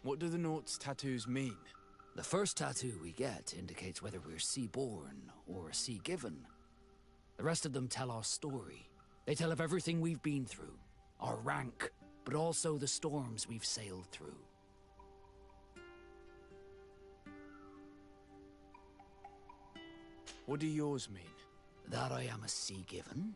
What do the Naut's tattoos mean? The first tattoo we get indicates whether we're sea-born or sea-given. The rest of them tell our story. They tell of everything we've been through, our rank, but also the storms we've sailed through. What do yours mean? That I am a sea-given.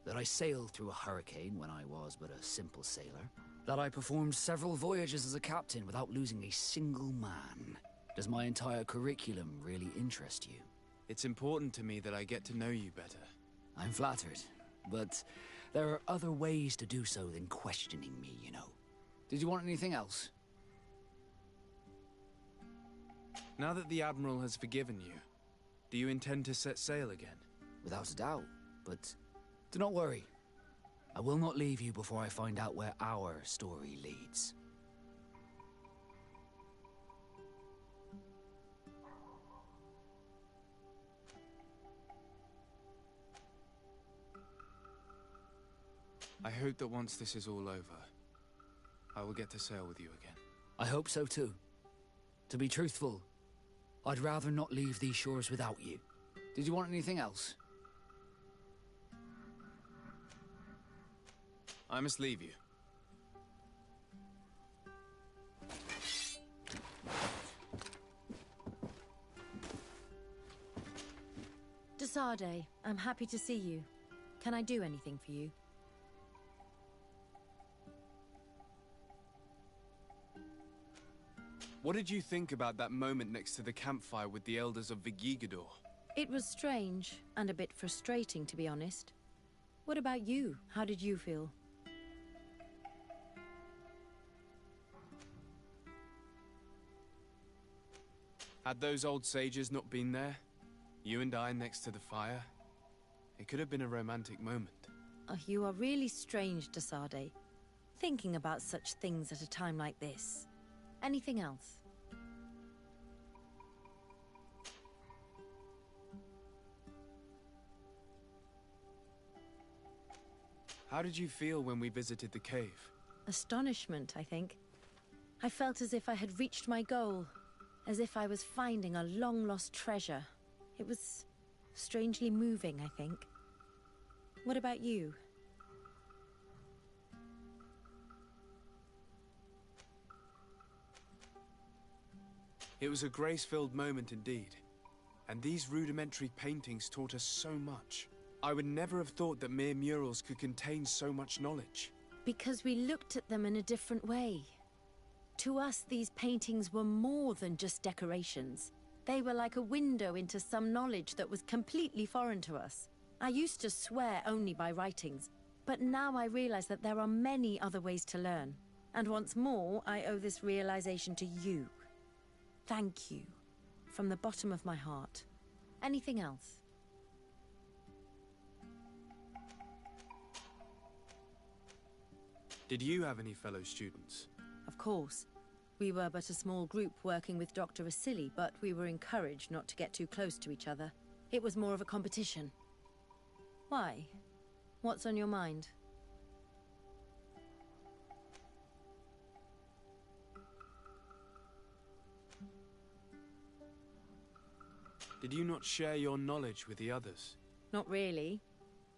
That I sailed through a hurricane when I was but a simple sailor. That I performed several voyages as a captain without losing a single man. Does my entire curriculum really interest you? It's important to me that I get to know you better. I'm flattered, but there are other ways to do so than questioning me, you know. Did you want anything else? Now that the Admiral has forgiven you, do you intend to set sail again? Without a doubt, but do not worry. I will not leave you before I find out where our story leads. I hope that once this is all over, I will get to sail with you again. I hope so too. To be truthful, I'd rather not leave these shores without you. Did you want anything else? I must leave you. Desade, I'm happy to see you. Can I do anything for you? What did you think about that moment next to the campfire with the elders of Vigigador? It was strange, and a bit frustrating, to be honest. What about you? How did you feel? Had those old sages not been there, you and I next to the fire, it could have been a romantic moment. Oh, you are really strange, Desade. Thinking about such things at a time like this. Anything else? How did you feel when we visited the cave? Astonishment, I think. I felt as if I had reached my goal. As if I was finding a long-lost treasure. It was strangely moving, I think. What about you? It was a grace-filled moment indeed. And these rudimentary paintings taught us so much. I would never have thought that mere murals could contain so much knowledge. Because we looked at them in a different way. To us, these paintings were more than just decorations. They were like a window into some knowledge that was completely foreign to us. I used to swear only by writings, but now I realize that there are many other ways to learn. And once more, I owe this realization to you. Thank you. From the bottom of my heart. Anything else? Did you have any fellow students? Of course. We were but a small group working with Dr. Vasily, but we were encouraged not to get too close to each other. It was more of a competition. Why? What's on your mind? Did you not share your knowledge with the others? Not really.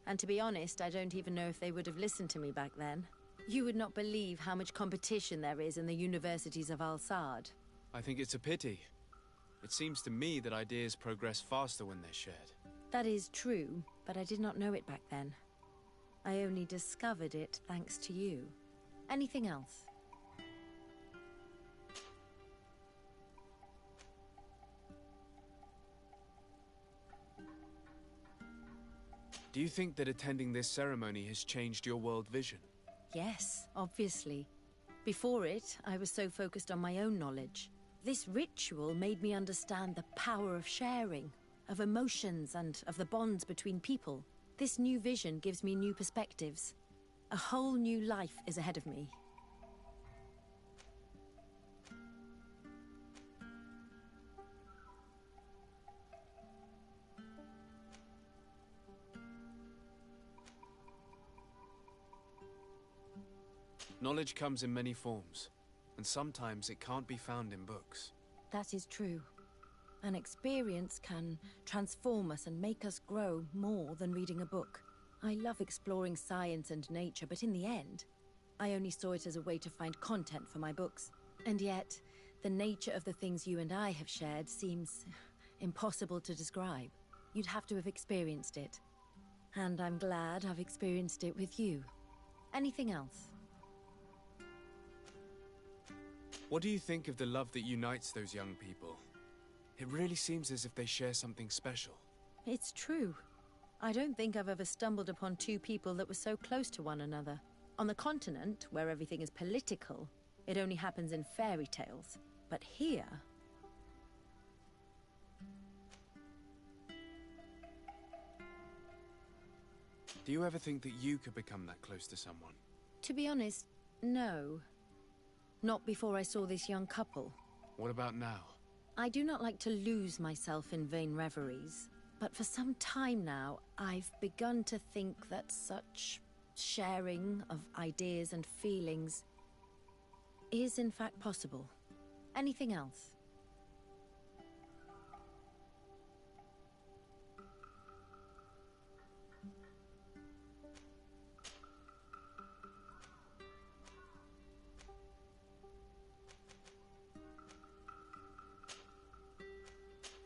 And to be honest, I don't even know if they would have listened to me back then. You would not believe how much competition there is in the universities of Al-Sad. I think it's a pity. It seems to me that ideas progress faster when they're shared. That is true, but I did not know it back then. I only discovered it thanks to you. Anything else? Do you think that attending this ceremony has changed your world vision? Yes, obviously. Before it, I was so focused on my own knowledge. This ritual made me understand the power of sharing, of emotions and of the bonds between people. This new vision gives me new perspectives. A whole new life is ahead of me. Knowledge comes in many forms. and sometimes it can't be found in books. That is true. An experience can transform us and make us grow more than reading a book. I love exploring science and nature, but in the end, I only saw it as a way to find content for my books. And yet, the nature of the things you and I have shared seems impossible to describe. You'd have to have experienced it. And I'm glad I've experienced it with you. Anything else? What do you think of the love that unites those young people? It really seems as if they share something special. It's true. I don't think I've ever stumbled upon two people that were so close to one another. On the continent, where everything is political, it only happens in fairy tales. But here... Do you ever think that you could become that close to someone? To be honest, no. Not before I saw this young couple. What about now? I do not like to lose myself in vain reveries, but for some time now, I've begun to think that such sharing of ideas and feelings is in fact possible. Anything else?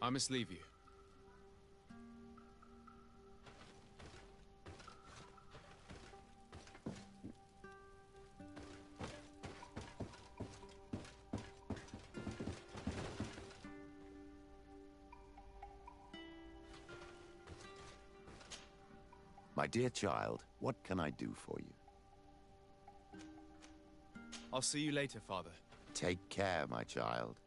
I must leave you. My dear child, what can I do for you? I'll see you later, Father. Take care, my child.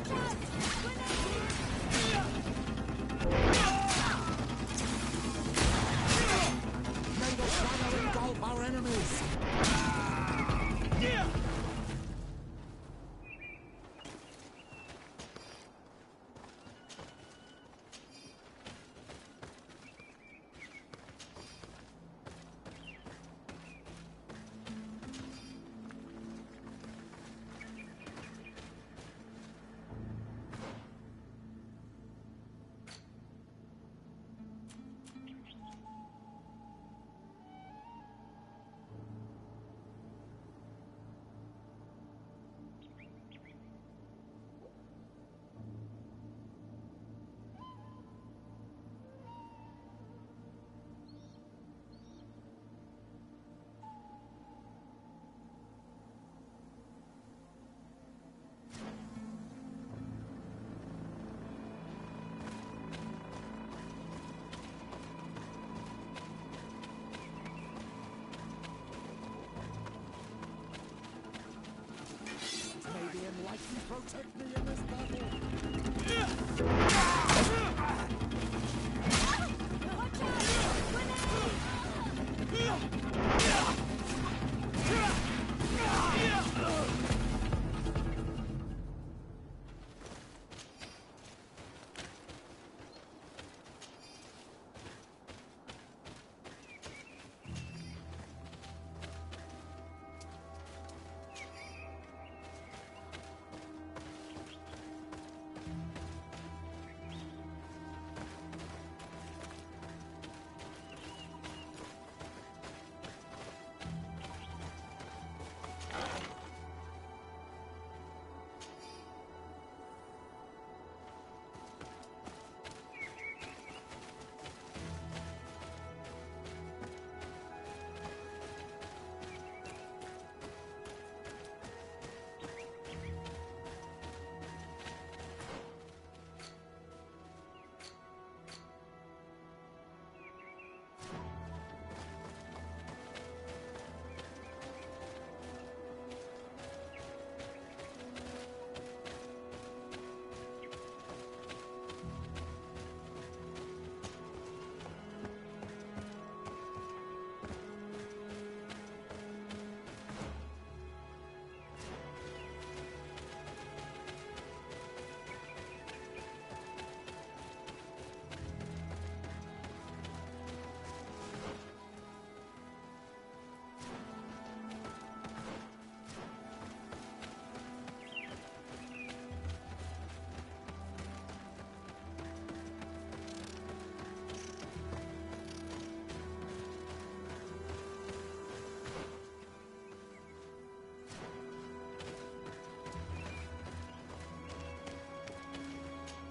May the shadow engulf our enemies! May the enlightened protect me in this battle!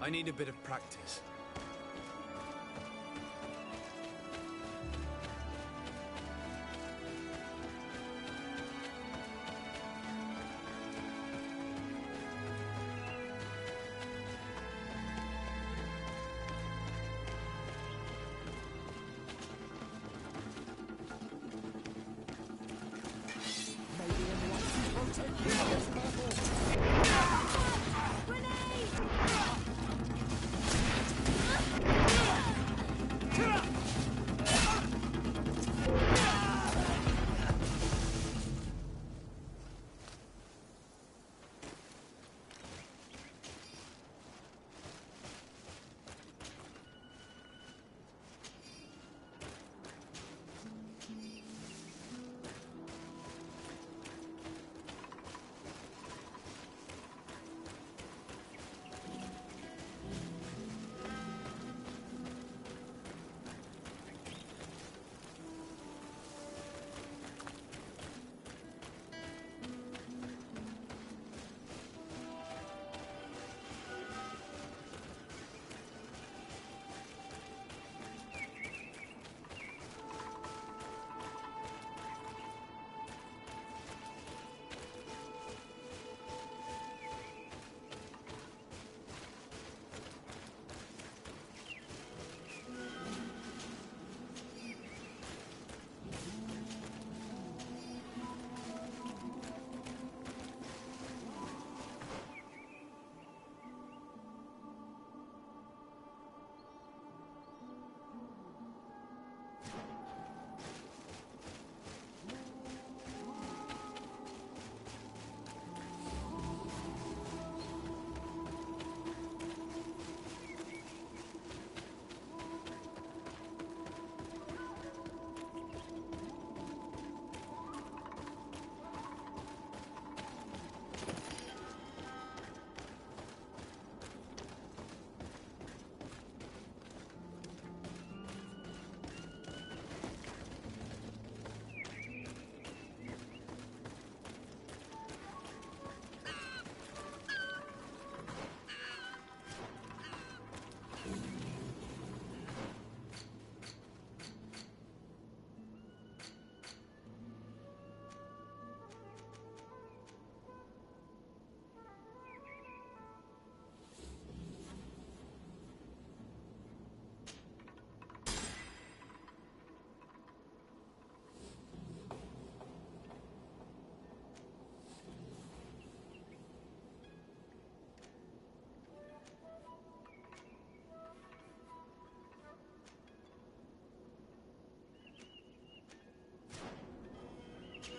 I need a bit of practice. May the enlightened protect me in this battle! Grenade!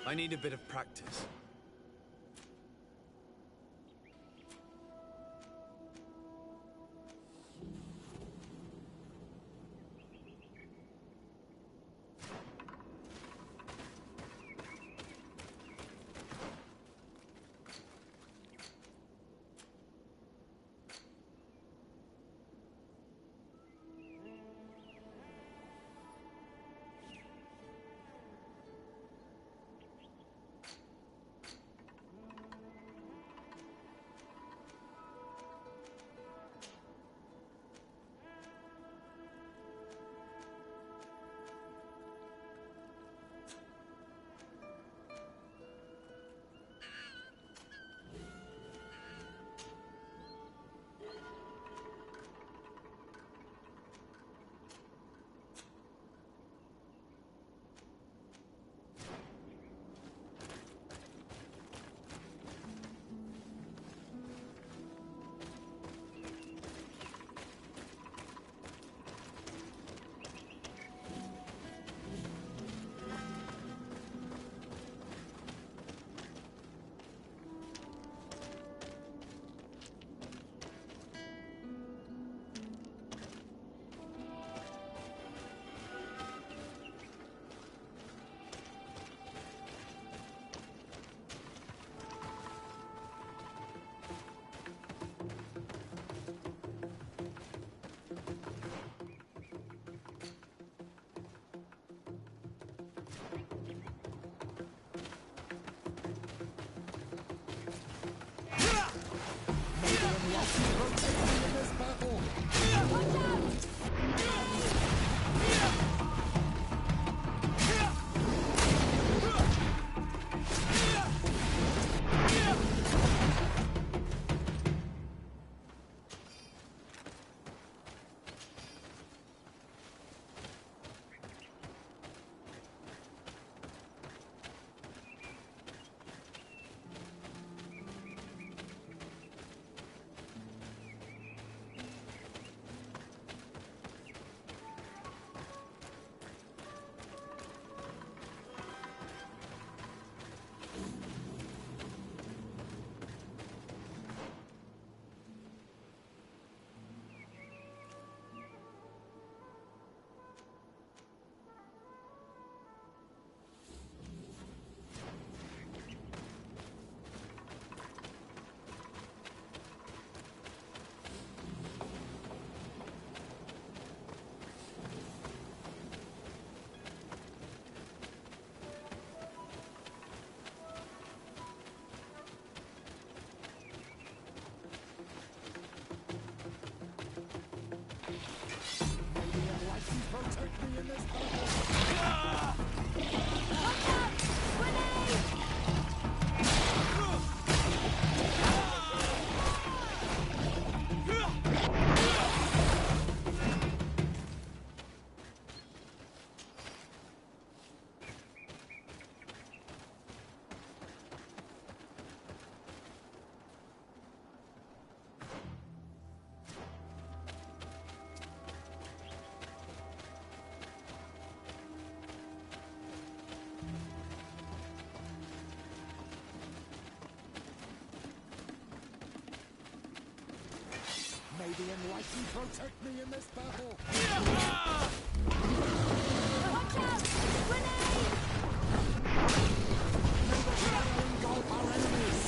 I need a bit of practice. Protect me in this battle! Watch out! Grenade! May the enlightened protect me in this battle! Watch out! Grenade! May the shadow engulf our enemies!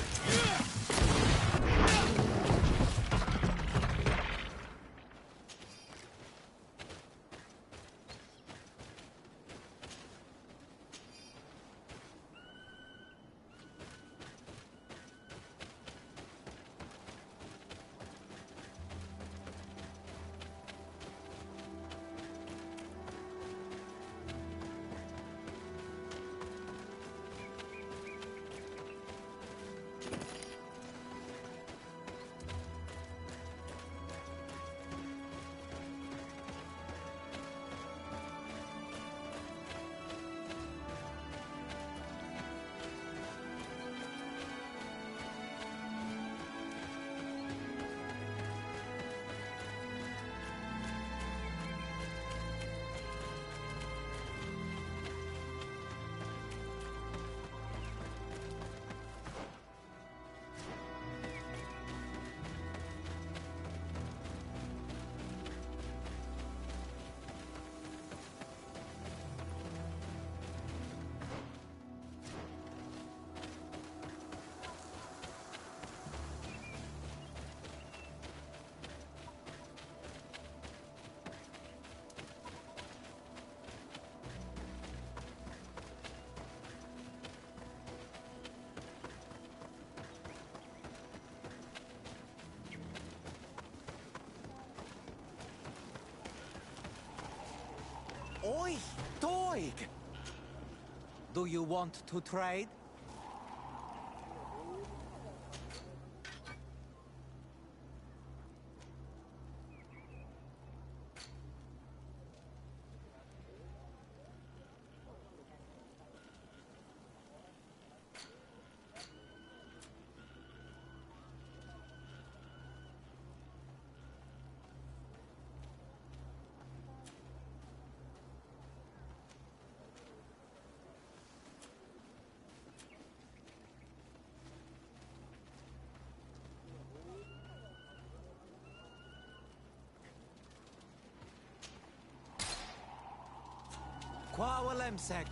Oi! Doig! Do you want to trade? Quawalemsek.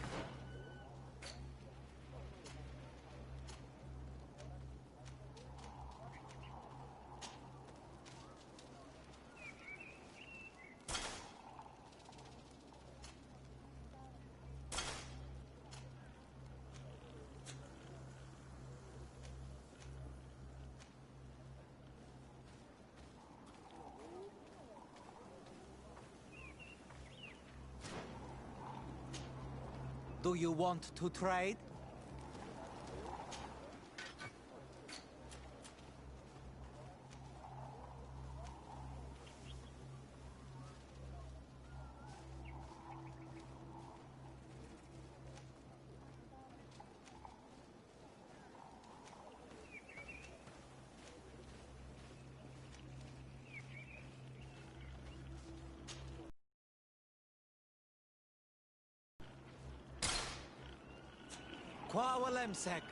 Do you want to trade? Quawalemsek.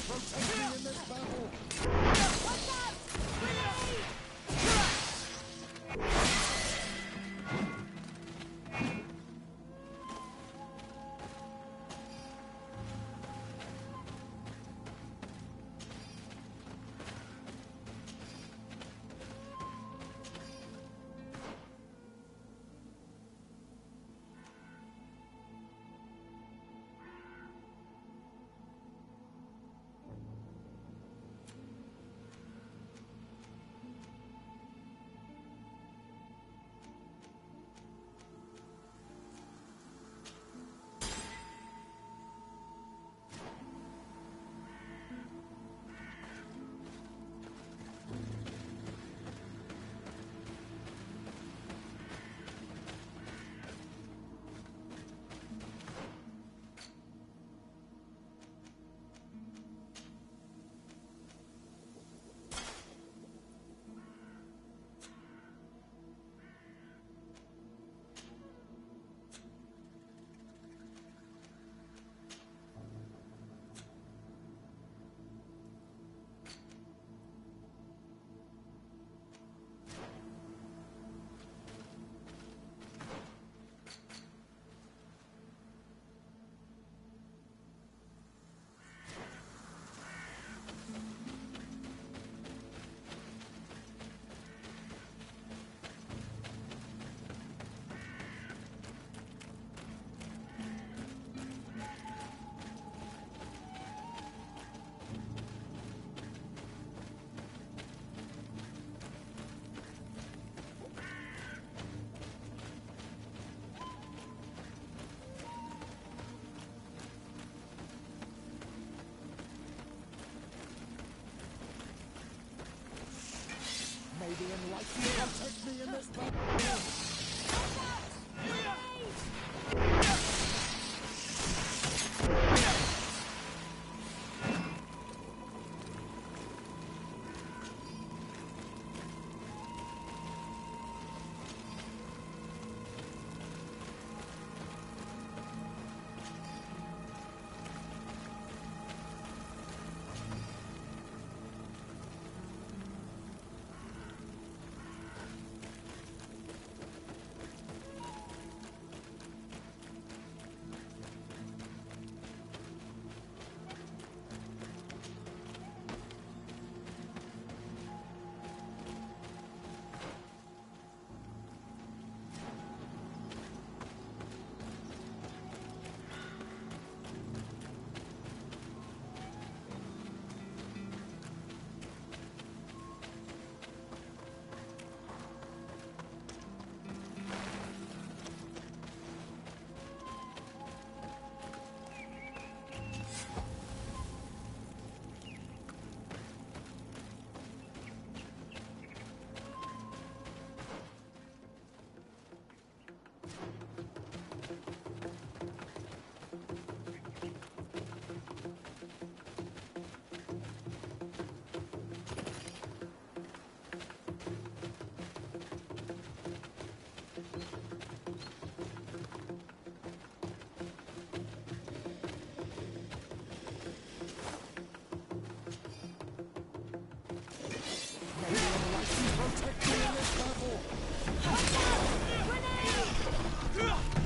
protect me in this battle. Watch out! Grenade! May the enlightened protect me in this battle. Protect me in this battle! Watch out! Grenade!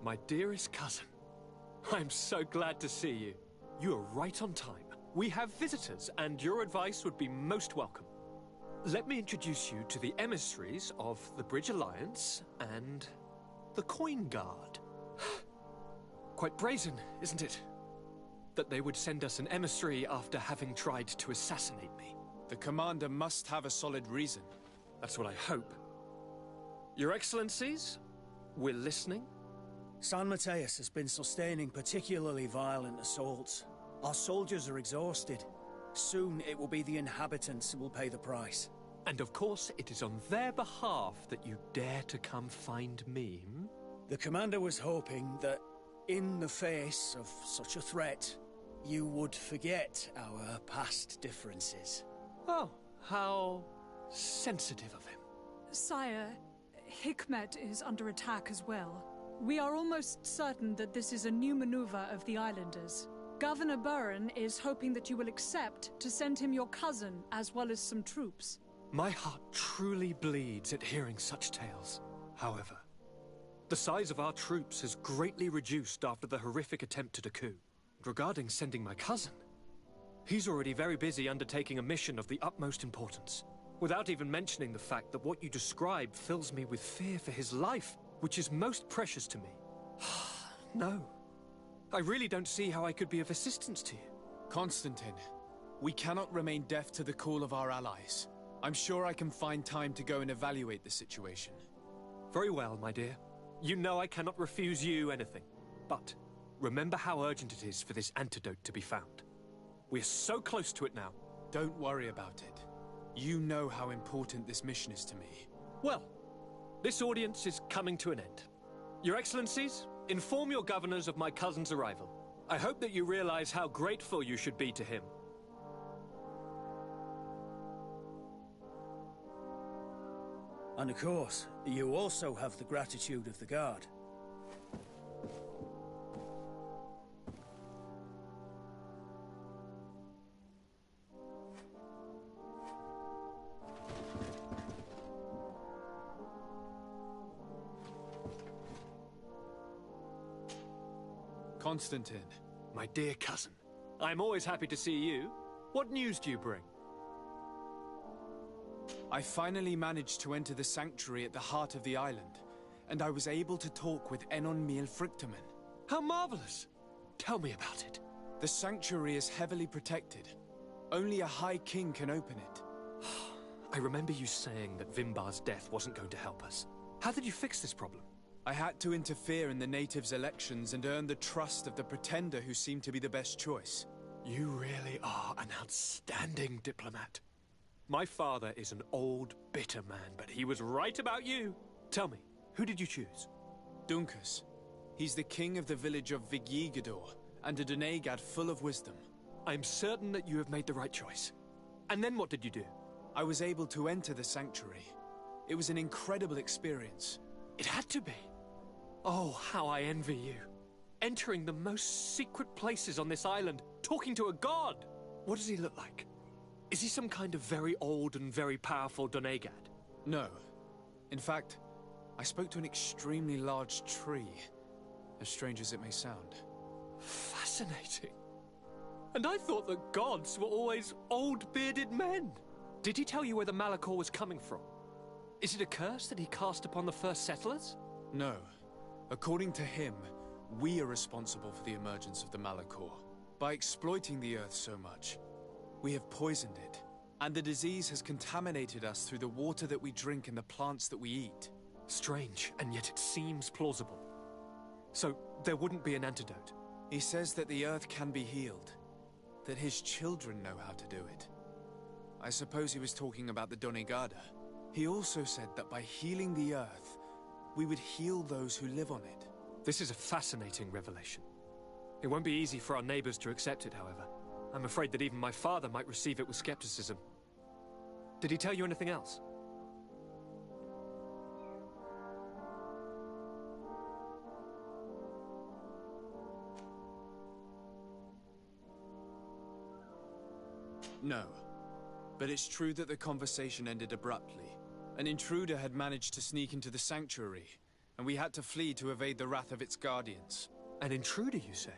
My dearest cousin, I'm so glad to see you. You are right on time. We have visitors, and your advice would be most welcome. Let me introduce you to the emissaries of the Bridge Alliance and the Coin Guard. Quite brazen, isn't it? That they would send us an emissary after having tried to assassinate me. The commander must have a solid reason. That's what I hope. Your Excellencies, we're listening. San Mateus has been sustaining particularly violent assaults. Our soldiers are exhausted. Soon it will be the inhabitants who will pay the price. And of course, it is on their behalf that you dare to come find me, hmm? The commander was hoping that, in the face of such a threat, you would forget our past differences. Oh, how sensitive of him. Sire, Hikmet is under attack as well. We are almost certain that this is a new maneuver of the islanders. Governor Burren is hoping that you will accept to send him your cousin as well as some troops. My heart truly bleeds at hearing such tales. However, the size of our troops has greatly reduced after the horrific attempt at a coup. Regarding sending my cousin, he's already very busy undertaking a mission of the utmost importance, without even mentioning the fact that what you describe fills me with fear for his life, which is most precious to me. No. I really don't see how I could be of assistance to you. Constantine, we cannot remain deaf to the call of our allies. I'm sure I can find time to go and evaluate the situation. Very well, my dear. You know I cannot refuse you anything. But remember how urgent it is for this antidote to be found. We're so close to it now. Don't worry about it. You know how important this mission is to me. Well, this audience is coming to an end. Your Excellencies, inform your governors of my cousin's arrival. I hope that you realize how grateful you should be to him. And of course, you also have the gratitude of the Guard. Constantine. My dear cousin, I'm always happy to see you. What news do you bring? I finally managed to enter the sanctuary at the heart of the island, and I was able to talk with Enon Miel Frictamen. How marvelous! Tell me about it. The sanctuary is heavily protected. Only a High King can open it. I remember you saying that Vimbar's death wasn't going to help us. How did you fix this problem? I had to interfere in the natives' elections and earn the trust of the pretender who seemed to be the best choice. You really are an outstanding diplomat. My father is an old, bitter man, but he was right about you. Tell me, who did you choose? Duncus. He's the king of the village of Vigyigador, and a Donegad full of wisdom. I'm certain that you have made the right choice. And then what did you do? I was able to enter the sanctuary. It was an incredible experience. It had to be. Oh, how I envy you. Entering the most secret places on this island, talking to a god. What does he look like? Is he some kind of very old and very powerful Donegad? No. In fact, I spoke to an extremely large tree, as strange as it may sound. Fascinating. And I thought that gods were always old, bearded men. Did he tell you where the Malachor was coming from? Is it a curse that he cast upon the first settlers? No. According to him, we are responsible for the emergence of the Malachor. By exploiting the earth so much, we have poisoned it, and the disease has contaminated us through the water that we drink and the plants that we eat. Strange, and yet it seems plausible. So, there wouldn't be an antidote? He says that the earth can be healed, that his children know how to do it. I suppose he was talking about the Donegada. He also said that by healing the earth, we would heal those who live on it. This is a fascinating revelation. It won't be easy for our neighbors to accept it, however. I'm afraid that even my father might receive it with skepticism. Did he tell you anything else? No. But it's true that the conversation ended abruptly. An intruder had managed to sneak into the sanctuary, and we had to flee to evade the wrath of its guardians. An intruder, you say?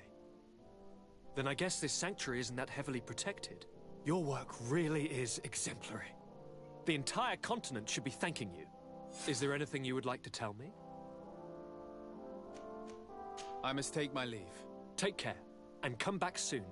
Then I guess this sanctuary isn't that heavily protected. Your work really is exemplary. The entire continent should be thanking you. Is there anything you would like to tell me? I must take my leave. Take care, and come back soon.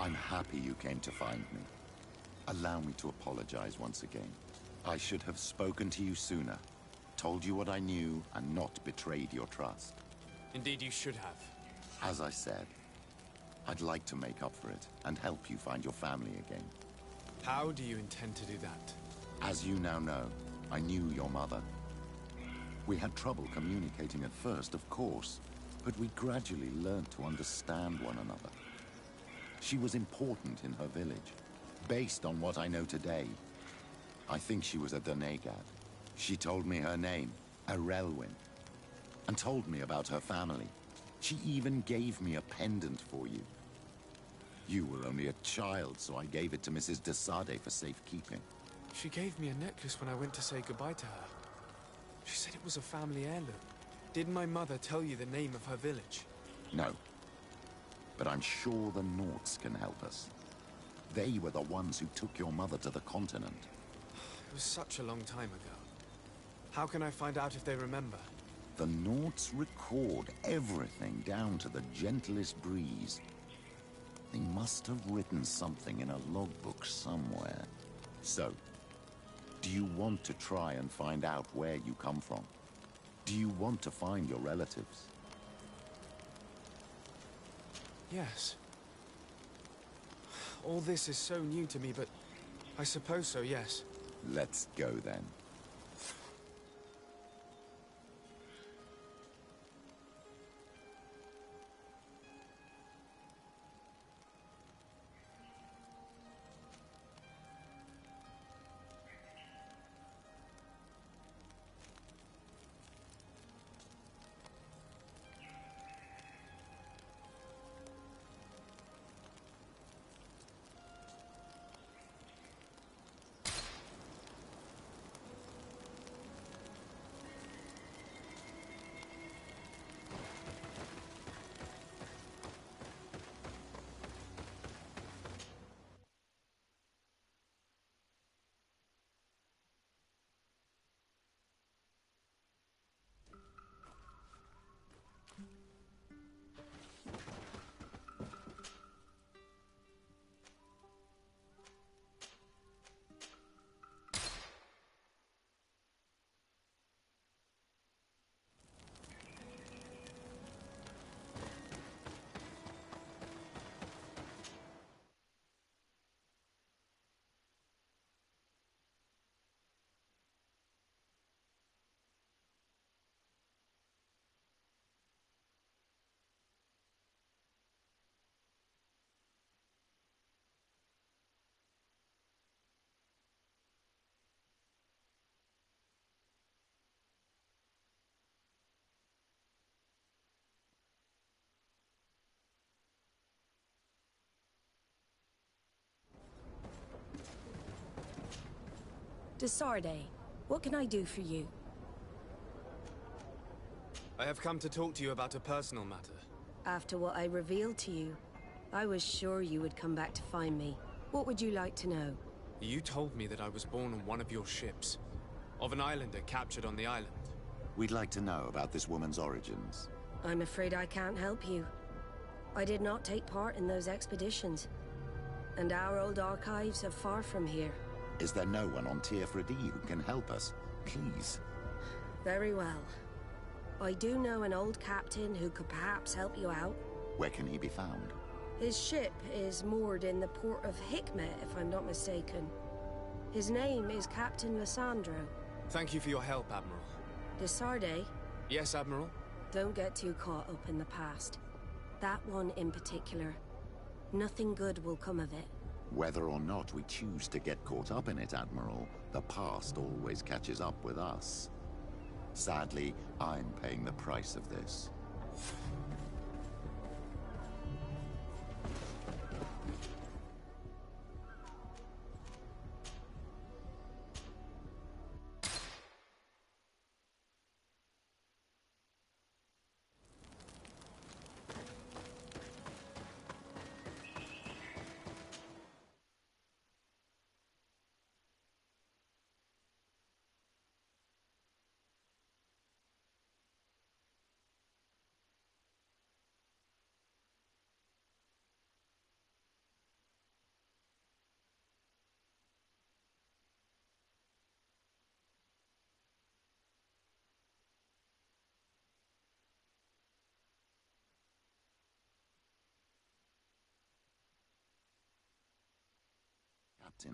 I'm happy you came to find me. Allow me to apologize once again. I should have spoken to you sooner, told you what I knew, and not betrayed your trust. Indeed, you should have. As I said, I'd like to make up for it and help you find your family again. How do you intend to do that? As you now know, I knew your mother. We had trouble communicating at first, of course, but we gradually learned to understand one another. She was important in her village. Based on what I know today, I think she was a Donegad. She told me her name, Arelwyn, and told me about her family. She even gave me a pendant for you. You were only a child, so I gave it to Mrs. de Sade for safekeeping. She gave me a necklace when I went to say goodbye to her. She said it was a family heirloom. Did my mother tell you the name of her village? No. But I'm sure the Norts can help us. They were the ones who took your mother to the continent. It was such a long time ago. How can I find out if they remember? The Norts record everything down to the gentlest breeze. They must have written something in a logbook somewhere. So, do you want to try and find out where you come from? Do you want to find your relatives? Yes. All this is so new to me, but I suppose so, yes. Let's go then. Desarde, what can I do for you? I have come to talk to you about a personal matter. After what I revealed to you, I was sure you would come back to find me. What would you like to know? You told me that I was born on one of your ships. Of an islander captured on the island. We'd like to know about this woman's origins. I'm afraid I can't help you. I did not take part in those expeditions. And our old archives are far from here. Is there no one on Tier-Fredy who can help us? Please. Very well. I do know an old captain who could perhaps help you out. Where can he be found? His ship is moored in the port of Hikmet, if I'm not mistaken. His name is Captain Lissandro. Thank you for your help, Admiral. Desarde? Yes, Admiral? Don't get too caught up in the past. That one in particular. Nothing good will come of it. Whether or not we choose to get caught up in it, Admiral, the past always catches up with us. Sadly, I'm paying the price of this.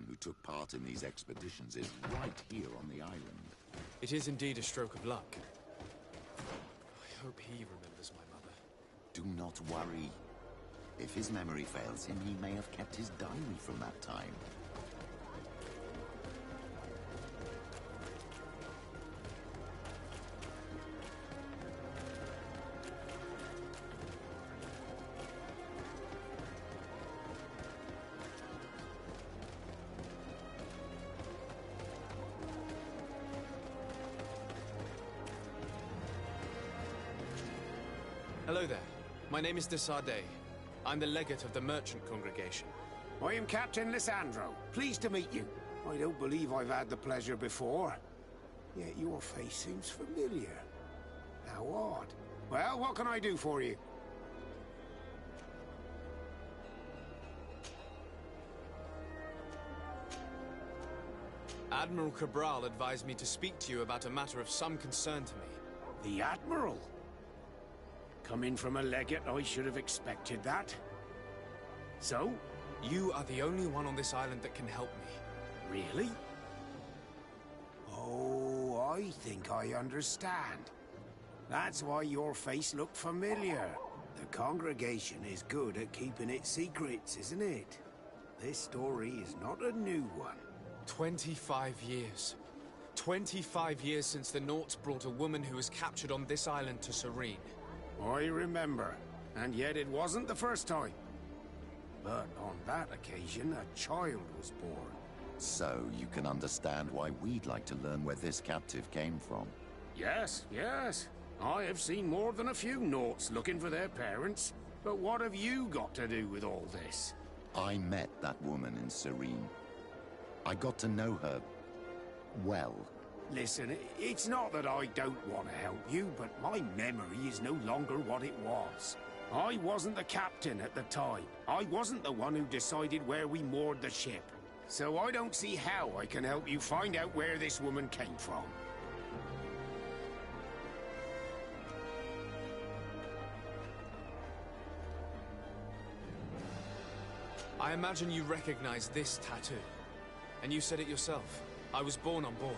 Who took part in these expeditions is right here on the island. It is indeed a stroke of luck. I hope he remembers my mother. Do not worry. If his memory fails him, he may have kept his diary from that time. Hello there. My name is Desarde. I'm the legate of the merchant congregation. I am Captain Lissandro. Pleased to meet you. I don't believe I've had the pleasure before. Yet your face seems familiar. How odd. Well, what can I do for you? Admiral Cabral advised me to speak to you about a matter of some concern to me. The Admiral? Coming from a legate, I should have expected that. So? You are the only one on this island that can help me. Really? Oh, I think I understand. That's why your face looked familiar. The congregation is good at keeping its secrets, isn't it? This story is not a new one. 25 years. 25 years since the Nauts brought a woman who was captured on this island to Serene. I remember, and yet it wasn't the first time. But on that occasion, a child was born. So you can understand why we'd like to learn where this captive came from. Yes, yes. I have seen more than a few Nauts looking for their parents. But what have you got to do with all this? I met that woman in Serene. I got to know her well. Listen, it's not that I don't want to help you, but my memory is no longer what it was. I wasn't the captain at the time. I wasn't the one who decided where we moored the ship. So I don't see how I can help you find out where this woman came from. I imagine you recognize this tattoo. And you said it yourself. I was born on board.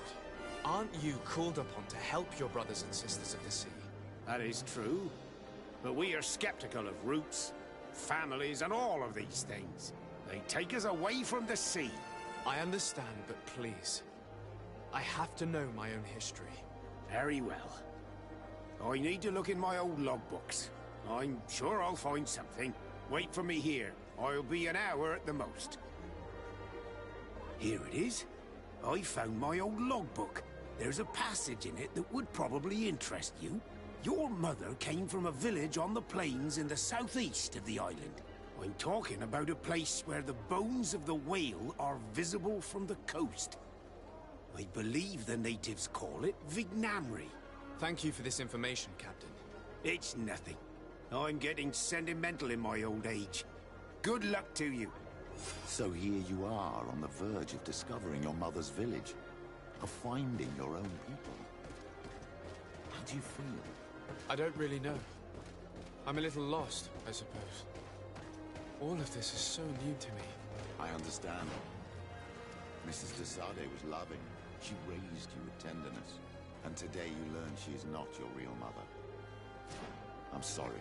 Aren't you called upon to help your brothers and sisters of the sea? That is true. But we are skeptical of roots, families, and all of these things. They take us away from the sea. I understand, but please. I have to know my own history. Very well. I need to look in my old logbooks. I'm sure I'll find something. Wait for me here. I'll be an hour at the most. Here it is. I found my old logbook. There's a passage in it that would probably interest you. Your mother came from a village on the plains in the southeast of the island. I'm talking about a place where the bones of the whale are visible from the coast. I believe the natives call it Vignamri. Thank you for this information, Captain. It's nothing. I'm getting sentimental in my old age. Good luck to you. So here you are on the verge of discovering your mother's village, of finding your own people. How do you feel? I don't really know. I'm a little lost, I suppose. All of this is so new to me. I understand. Mrs. de Sade was loving. She raised you with tenderness. And today you learn she is not your real mother. I'm sorry.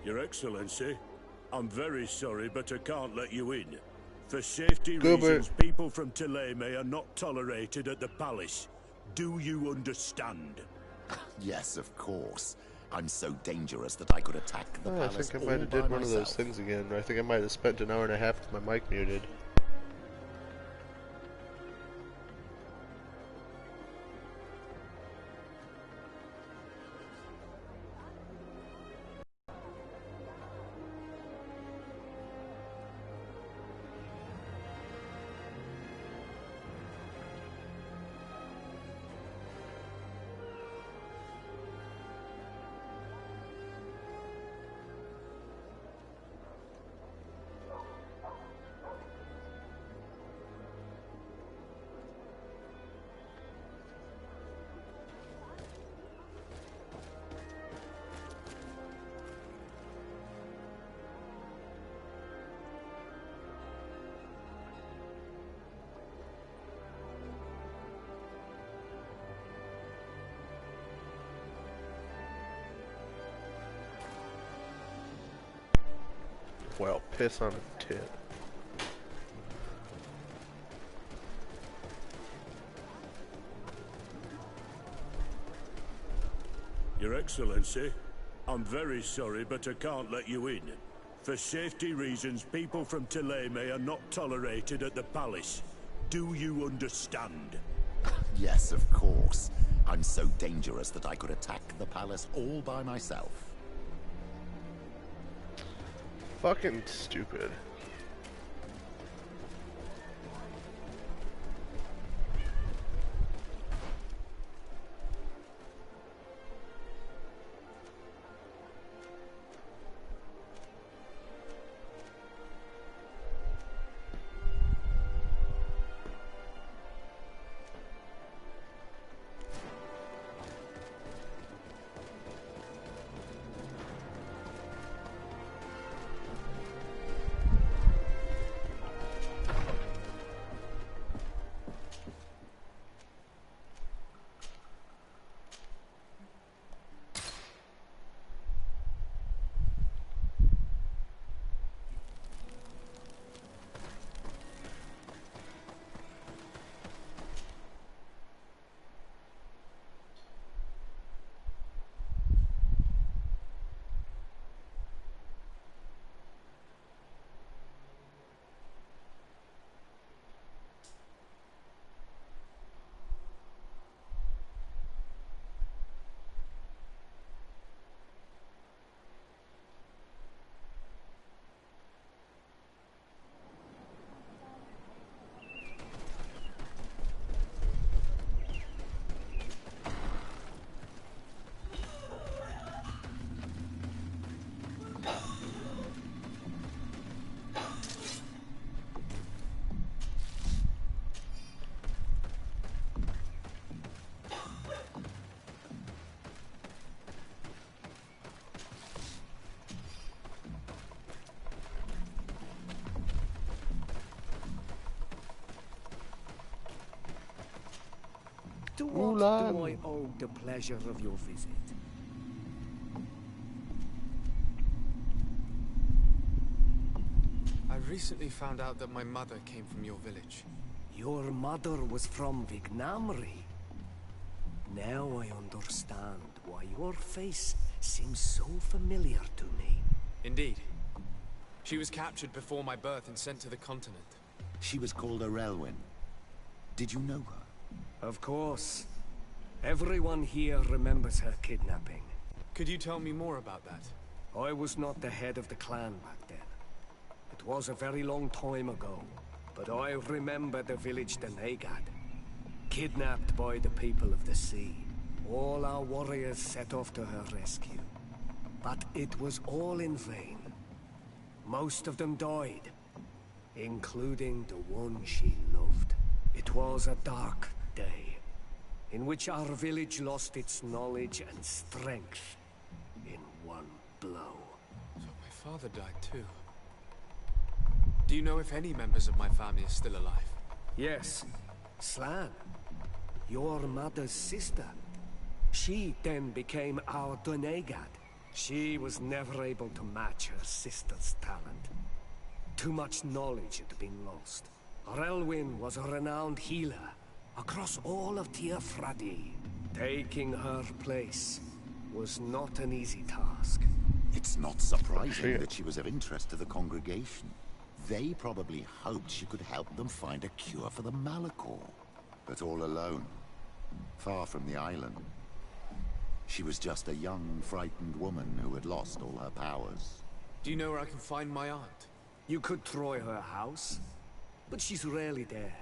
Your Excellency, I'm very sorry, but I can't let you in. For safety reasons, people from Thélème are not tolerated at the palace. Do you understand? Yes, of course. I'm so dangerous that I could attack the palace. I think I might have did one of those things again. I think I might have spent an hour and a half with my mic muted. Well, piss on a tit. Your Excellency, I'm very sorry, but I can't let you in. For safety reasons, people from Thélème are not tolerated at the palace. Do you understand? Yes, of course. I'm so dangerous that I could attack the palace all by myself. Fucking stupid. Ulan. do I owe the pleasure of your visit? I recently found out that my mother came from your village. Your mother was from Vignamri. Now I understand why your face seems so familiar to me. Indeed. She was captured before my birth and sent to the continent. She was called Arelwyn. Did you know her? Of course. Everyone here remembers her kidnapping. Could you tell me more about that? I was not the head of the clan back then. It was a very long time ago. But I remember the village Denegad. Kidnapped by the people of the sea. All our warriors set off to her rescue. But it was all in vain. Most of them died, including the one she loved. It was a dark day, in which our village lost its knowledge and strength in one blow. So my father died too. Do you know if any members of my family are still alive? Yes. Slan, your mother's sister. She then became our Donegad. She was never able to match her sister's talent. Too much knowledge had been lost. Relwyn was a renowned healer across all of Tiafradi. Taking her place was not an easy task. It's not surprising that she was of interest to the congregation. They probably hoped she could help them find a cure for the Malachor. But all alone, far from the island. She was just a young, frightened woman who had lost all her powers. Do you know where I can find my aunt? You could try her house, but she's rarely there.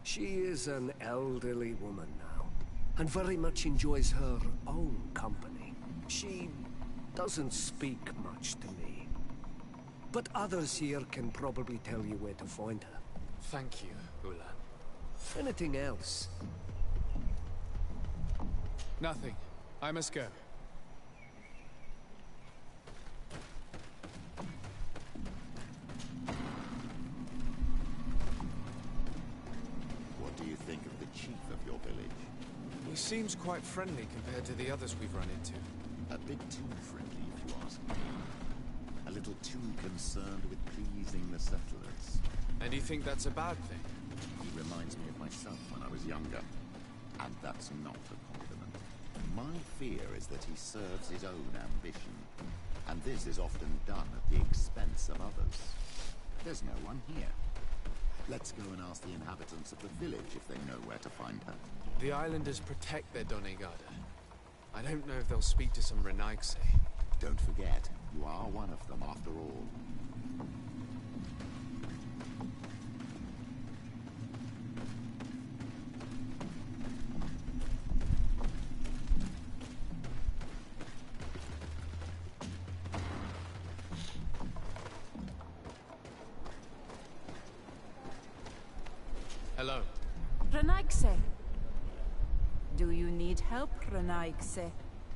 She is an elderly woman now, and very much enjoys her own company. She doesn't speak much to me, but others here can probably tell you where to find her. Thank you, Ulan. Anything else? Nothing. I must go. What do you think of the chief of your village? He seems quite friendly compared to the others we've run into. A bit too friendly, if you ask me. A little too concerned with pleasing the settlers. And you think that's a bad thing? He reminds me of myself when I was younger. And that's not a compliment. My fear is that he serves his own ambition. And this is often done at the expense of others. There's no one here. Let's go and ask the inhabitants of the village if they know where to find her. The islanders protect their Donegada. I don't know if they'll speak to some Renaigse. Don't forget, you are one of them after all. Hello. Renaigse. Do you need help, Renaigse?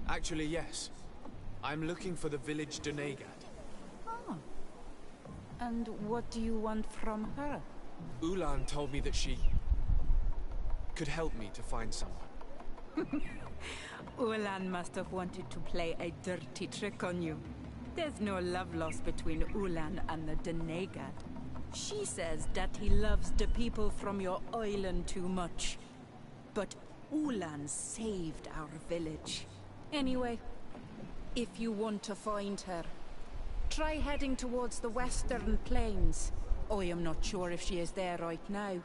Actually, yes. I'm looking for the village Donegad. Oh. And what do you want from her? Ulan told me that she could help me to find someone. Ulan must have wanted to play a dirty trick on you. There's no love lost between Ulan and the Donegad. She says that he loves the people from your island too much. But Ulan saved our village. Anyway, if you want to find her, try heading towards the western plains. I am not sure if she is there right now,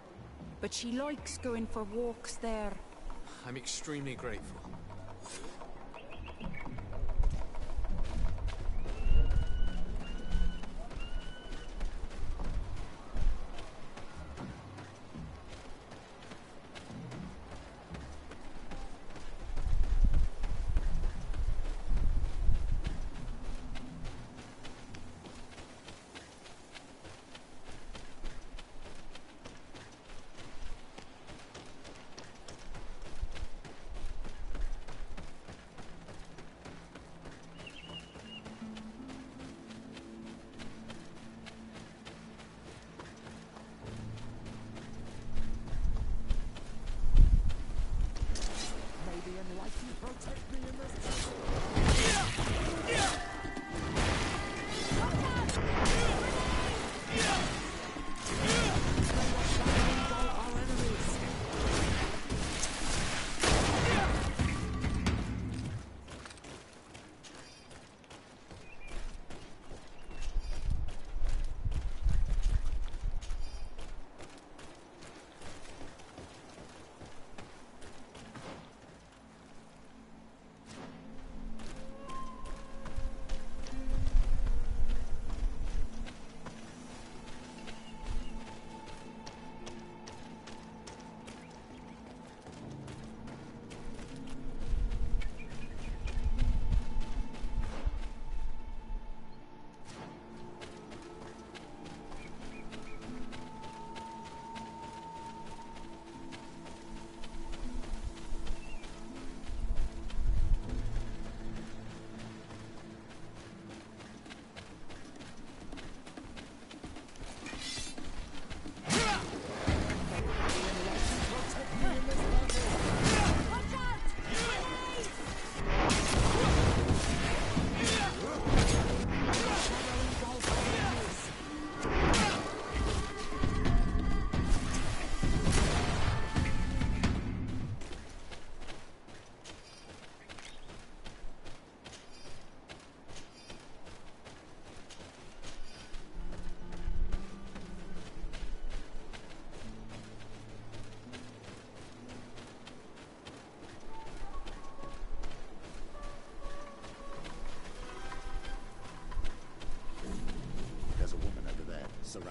but she likes going for walks there. I'm extremely grateful.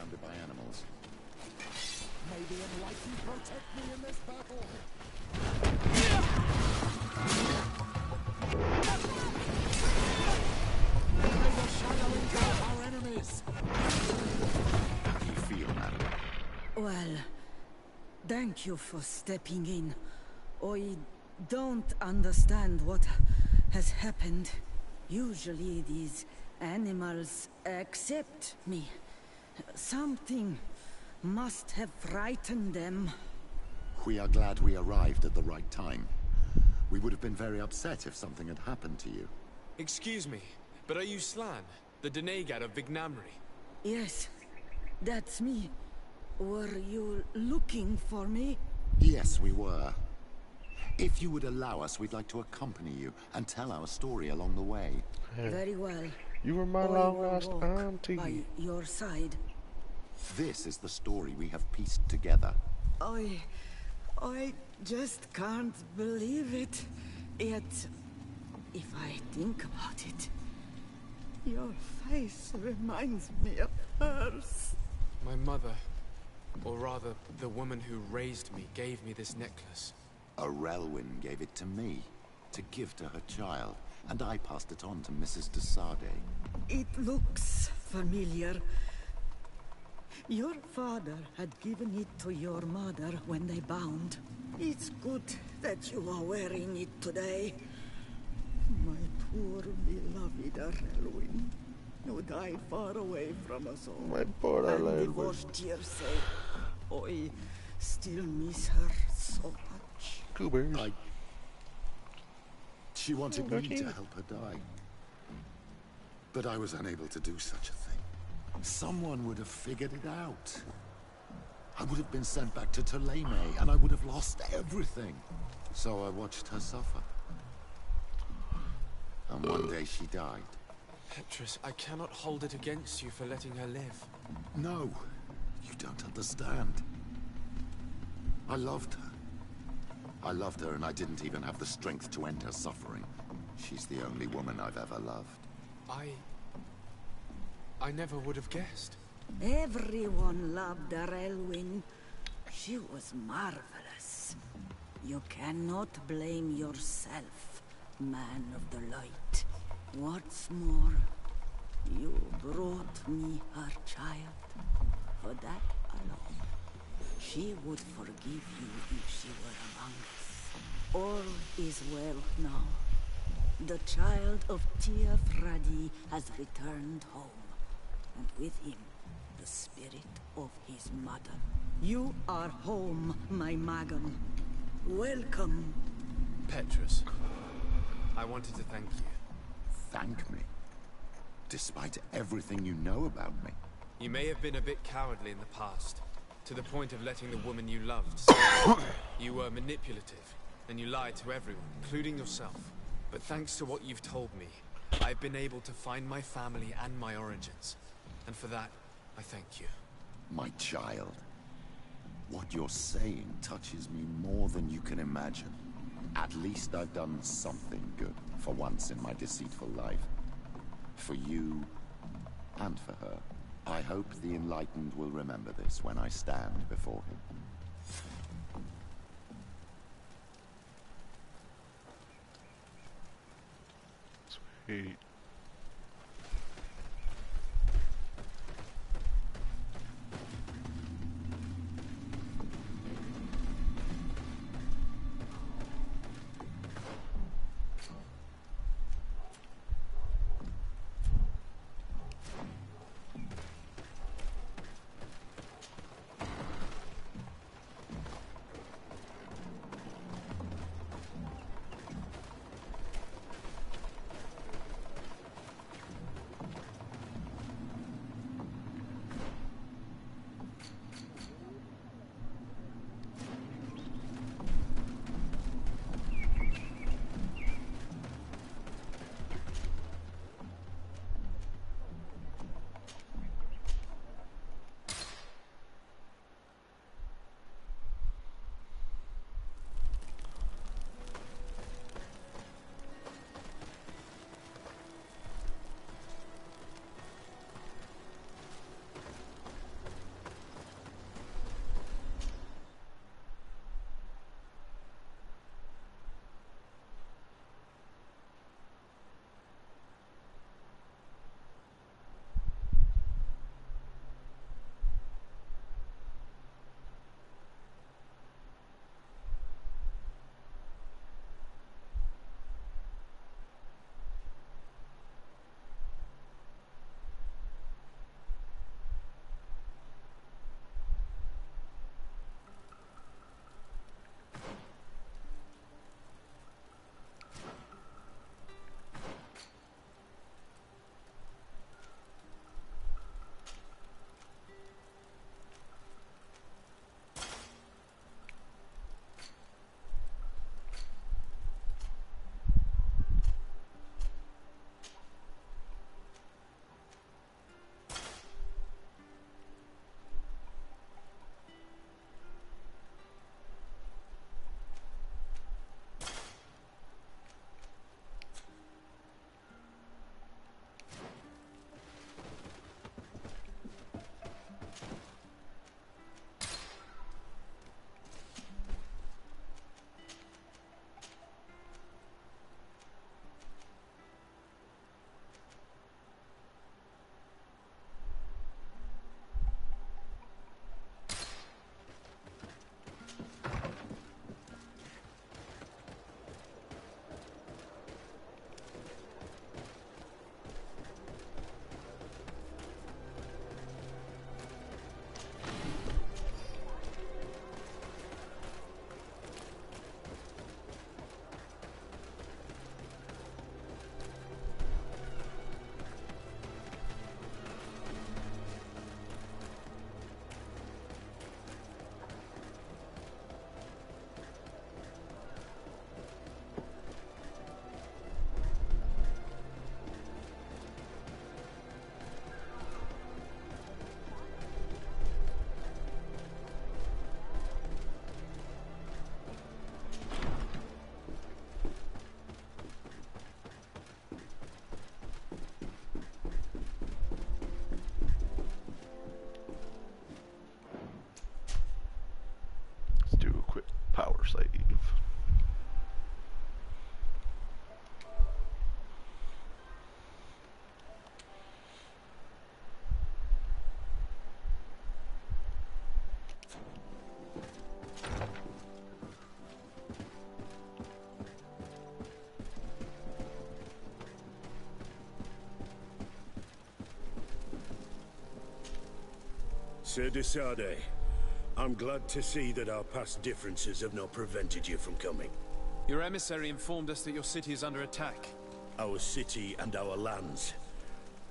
surrounded by animals. May the Enlightened protect me in this battle! May the shadow engulf our enemies! How do you feel, madam? Well, thank you for stepping in. I don't understand what has happened. Usually these animals accept me. Something must have frightened them. We are glad we arrived at the right time. We would have been very upset if something had happened to you. Excuse me, but are you Slan, the Denegad of Vignamri? Yes, that's me. Were you looking for me? Yes, we were. If you would allow us, we'd like to accompany you and tell our story along the way. Very well. You were my long lost auntie. By your side. This is the story we have pieced together. I just can't believe it. Yet, if I think about it, your face reminds me of hers. My mother, or rather, the woman who raised me, gave me this necklace. A Relwyn gave it to me, to give to her child, and I passed it on to Mrs. de Sade. It looks familiar. Your father had given it to your mother when they bound. It's good that you are wearing it today. My poor beloved Relwyn, who died far away from us all. My poor Relwyn. Divorced Jersey. I still miss her so much. Goobers. She wanted me to help her die. But I was unable to do such a thing. Someone would have figured it out. I would have been sent back to Thélème, and I would have lost everything. So I watched her suffer. And one day she died. Petrus, I cannot hold it against you for letting her live. No, you don't understand. I loved her. I loved her, and I didn't even have the strength to end her suffering. She's the only woman I've ever loved. I never would have guessed. Everyone loved Relwyn. She was marvelous. You cannot blame yourself, man of the light. What's more, you brought me her child. For that alone, she would forgive you if she were among us. All is well now. The child of Tia Fradi has returned home, and with him, the spirit of his mother. You are home, my Magan. Welcome. Petrus, I wanted to thank you. Thank me? Despite everything you know about me? You may have been a bit cowardly in the past, to the point of letting the woman you loved. You were manipulative, and you lied to everyone, including yourself. But thanks to what you've told me, I've been able to find my family and my origins. And for that, I thank you. My child, what you're saying touches me more than you can imagine. At least I've done something good for once in my deceitful life. For you, and for her. I hope the Enlightened will remember this when I stand before him. Sweet. Officer de Sade, I'm glad to see that our past differences have not prevented you from coming. Your emissary informed us that your city is under attack. Our city and our lands.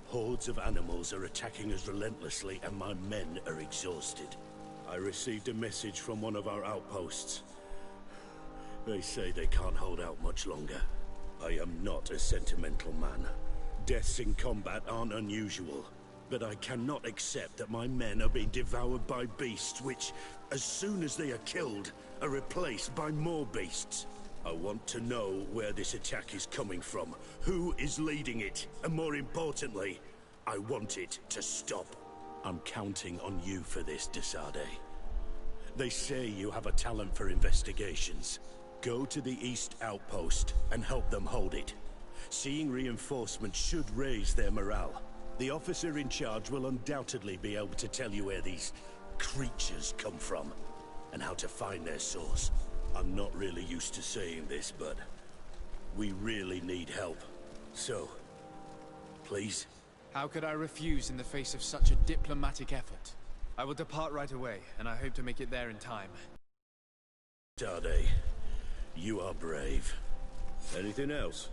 Hordes of animals are attacking us relentlessly, and my men are exhausted. I received a message from one of our outposts. They say they can't hold out much longer. I am not a sentimental man. Deaths in combat aren't unusual, but I cannot accept that my men are being devoured by beasts which, as soon as they are killed, are replaced by more beasts. I want to know where this attack is coming from, who is leading it, and more importantly, I want it to stop. I'm counting on you for this, de Sade. They say you have a talent for investigations. Go to the East Outpost and help them hold it. Seeing reinforcements should raise their morale. The officer in charge will undoubtedly be able to tell you where these creatures come from, and how to find their source. I'm not really used to saying this, but we really need help. So, please? How could I refuse in the face of such a diplomatic effort? I will depart right away, and I hope to make it there in time. Sade, you are brave. Anything else?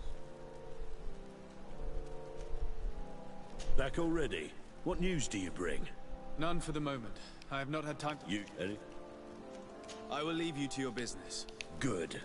Back already? What news do you bring? None for the moment. I have not had time to... You... any? I will leave you to your business. Good.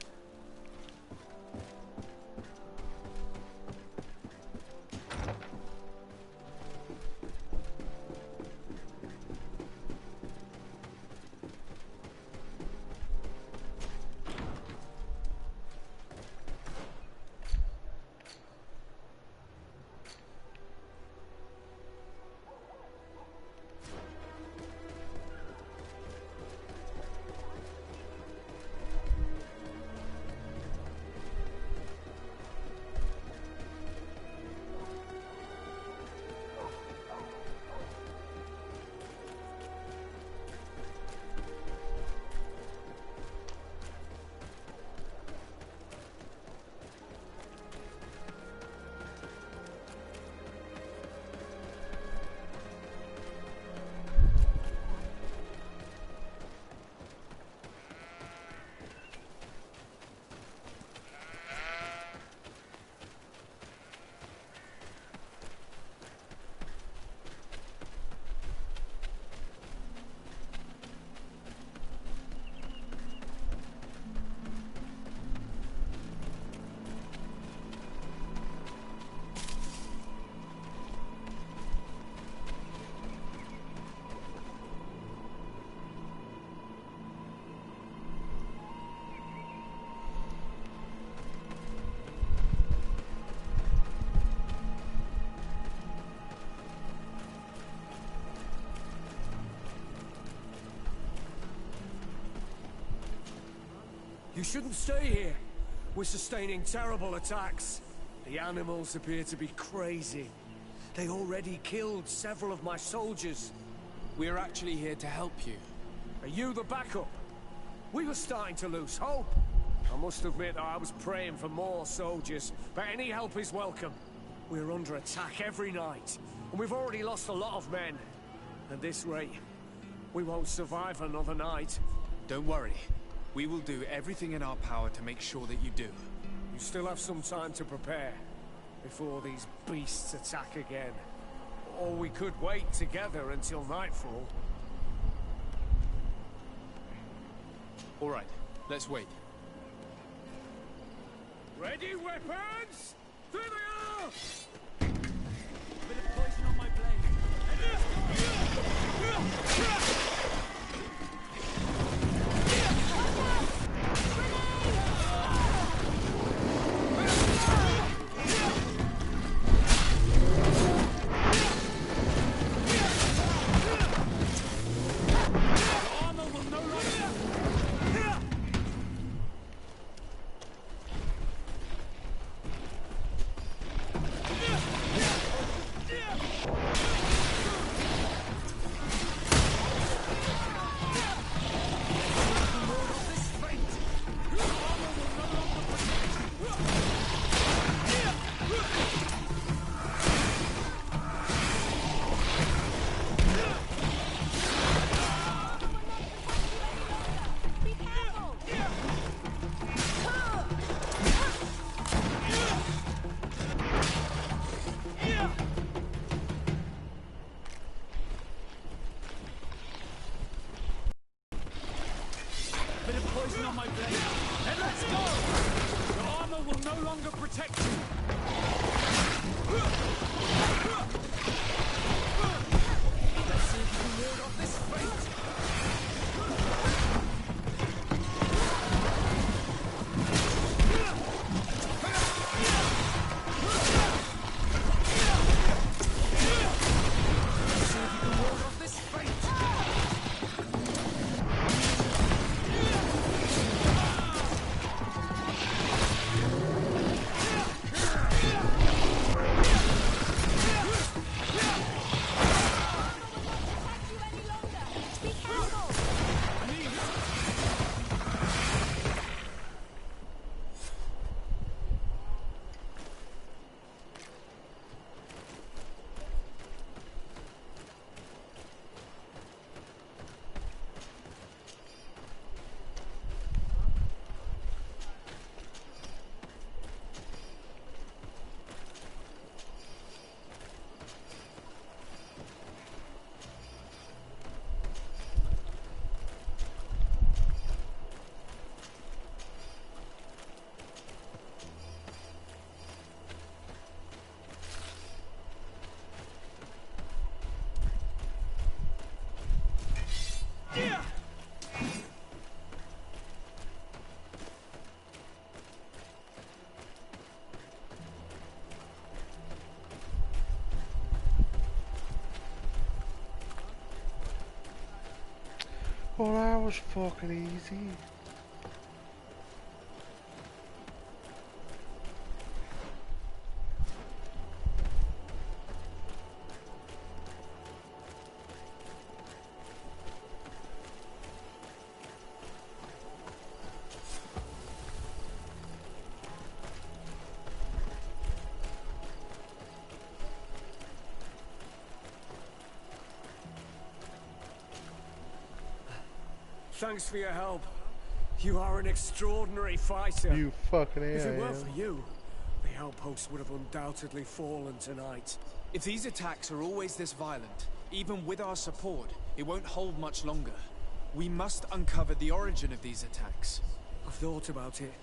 You shouldn't stay here. We're sustaining terrible attacks. The animals appear to be crazy. They already killed several of my soldiers. We are actually here to help you. Are you the backup? We were starting to lose hope. I must admit I was praying for more soldiers, but any help is welcome. We're under attack every night, and we've already lost a lot of men. At this rate, we won't survive another night. Don't worry. We will do everything in our power to make sure that you do. You still have some time to prepare, before these beasts attack again. Or we could wait together until nightfall. All right, let's wait. Ready, weapons? There they are! Bit of poison on my blade. on my blade. Then let's go! Your armor will no longer protect you. Let's see if you can ward off this fate. Well, that was fucking easy. Thanks for your help. You are an extraordinary fighter. You fucking If it I weren't am. for you, the outpost would have undoubtedly fallen tonight. If these attacks are always this violent, even with our support, it won't hold much longer. We must uncover the origin of these attacks. I've thought about it,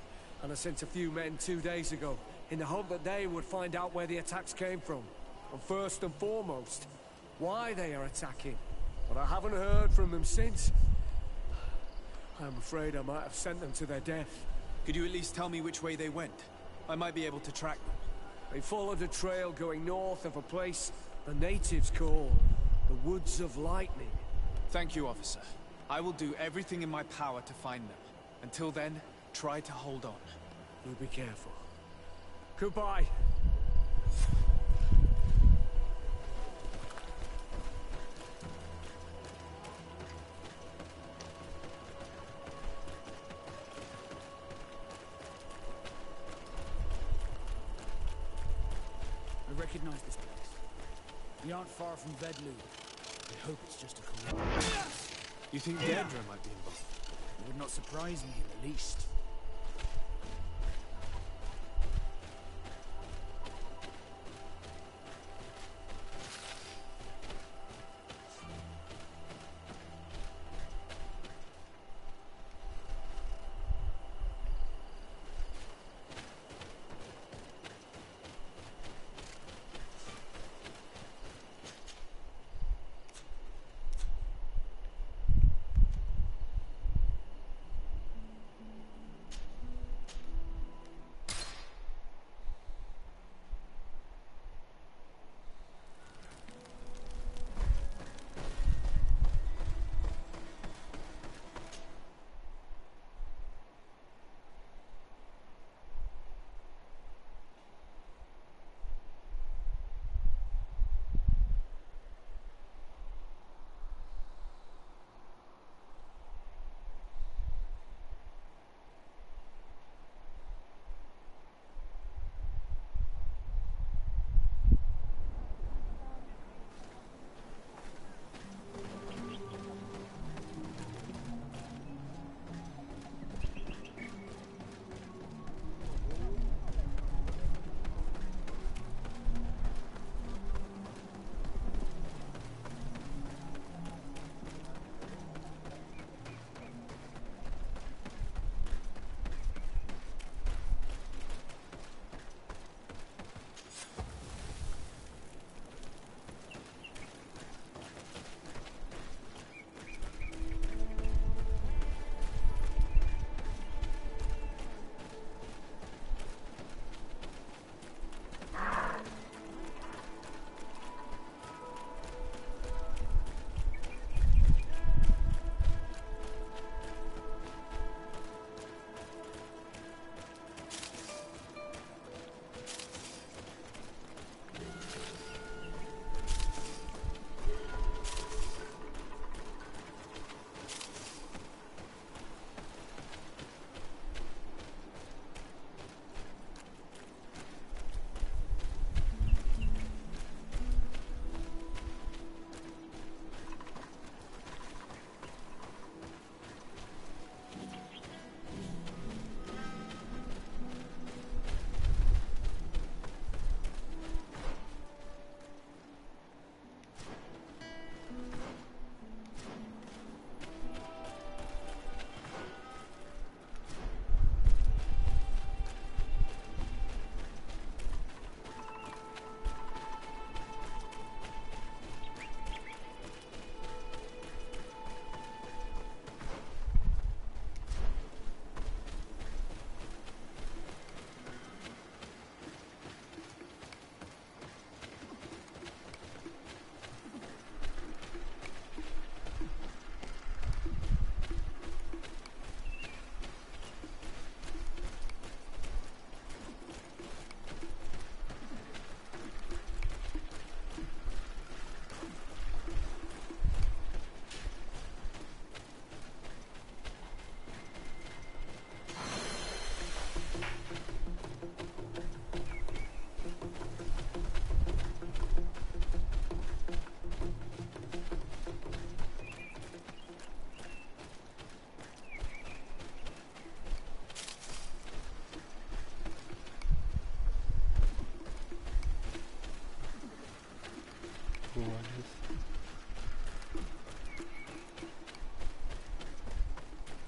and I sent a few men 2 days ago, in the hope that they would find out where the attacks came from. And first and foremost, why they are attacking. But I haven't heard from them since. I'm afraid I might have sent them to their death. Could you at least tell me which way they went? I might be able to track them. They followed a trail going north of a place the natives call the Woods of Lightning. Thank you, officer. I will do everything in my power to find them. Until then, try to hold on. You be careful. Goodbye. I recognize this place. We aren't far from Vedlu. I hope it's just a coincidence. You think Deirdre might be involved? It would not surprise me in the least.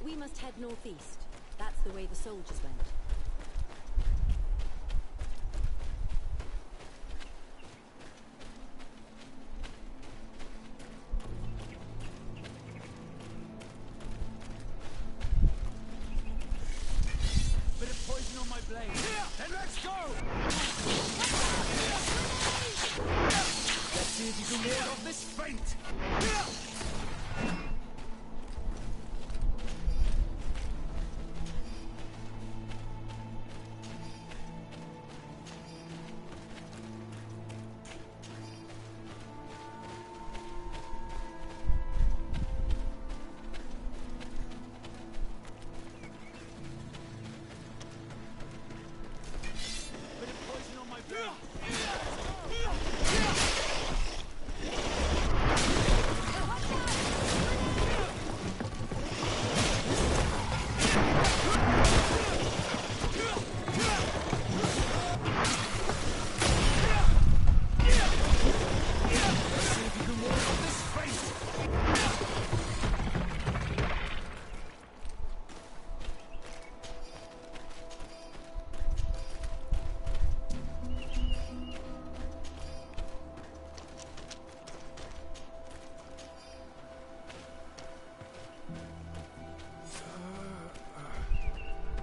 We must head northeast. That's the way the soldiers went. Bit of poison on my blade. Then let's go! Let's see if you can ward off this feint!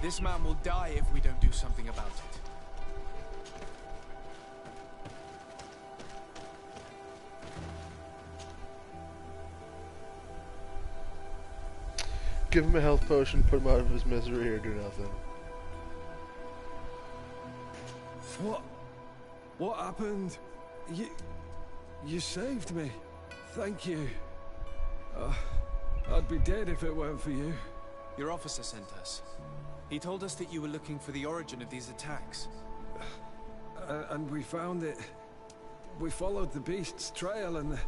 This man will die if we don't do something about it. Give him a health potion, put him out of his misery, or do nothing. What happened? You saved me. Thank you. I'd be dead if it weren't for you. Your officer sent us. He told us that you were looking for the origin of these attacks. And we found it. We followed the beast's trail and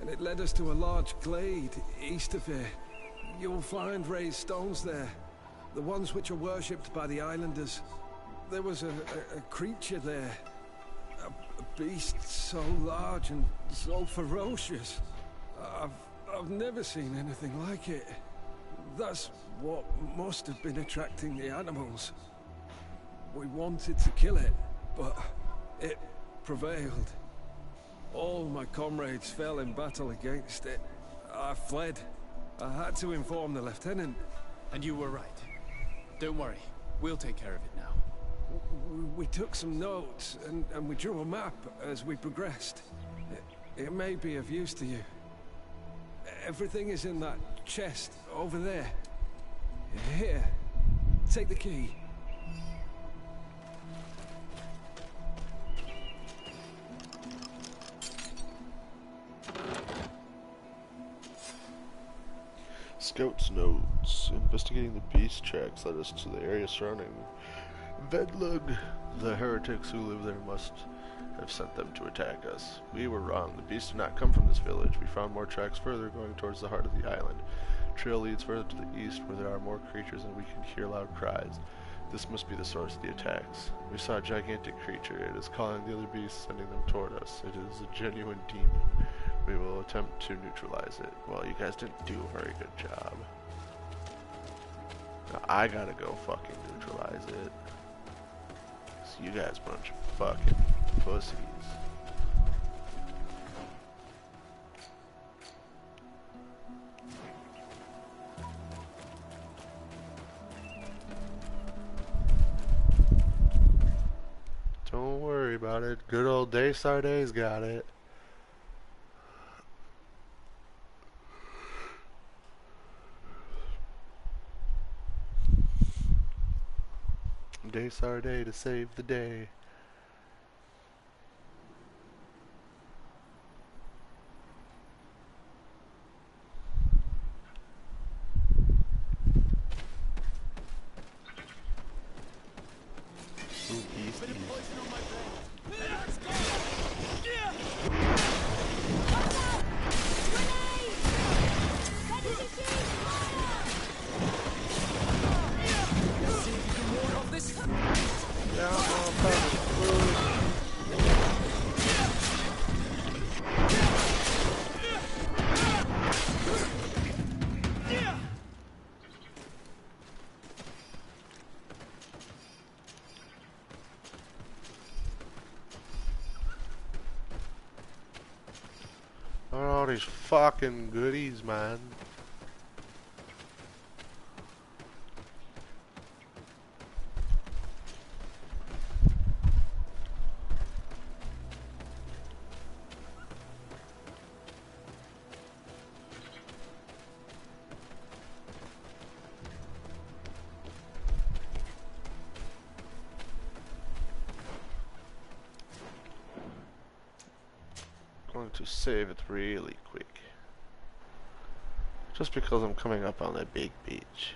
it led us to a large glade east of here. You'll find raised stones there. The ones which are worshipped by the islanders. There was a creature there. A beast so large and so ferocious. I've never seen anything like it. That's what must have been attracting the animals. We wanted to kill it, but it prevailed. All my comrades fell in battle against it. I fled. I had to inform the lieutenant. And you were right. Don't worry, we'll take care of it now. We took some notes, and we drew a map as we progressed. It may be of use to you. Everything is in that chest over there. Here, take the key. Scout's notes. Investigating the beast tracks led us to the area surrounding Vedlug. The heretics who live there must have sent them to attack us. We were wrong. The beasts did not come from this village. We found more tracks further going towards the heart of the island. Trail leads further to the east where there are more creatures and we can hear loud cries. This must be the source of the attacks. We saw a gigantic creature. It is calling the other beasts, sending them toward us. It is a genuine demon. We will attempt to neutralize it. Well, you guys didn't do a very good job. Now I gotta go fucking neutralize it. So you guys bunch of fucking pussies. Don't worry about it. Good old Sarde's got it. Sarde to save the day. Yeah, all these fucking goodies, man. Going to save it really quick. Just because I'm coming up on a big beach.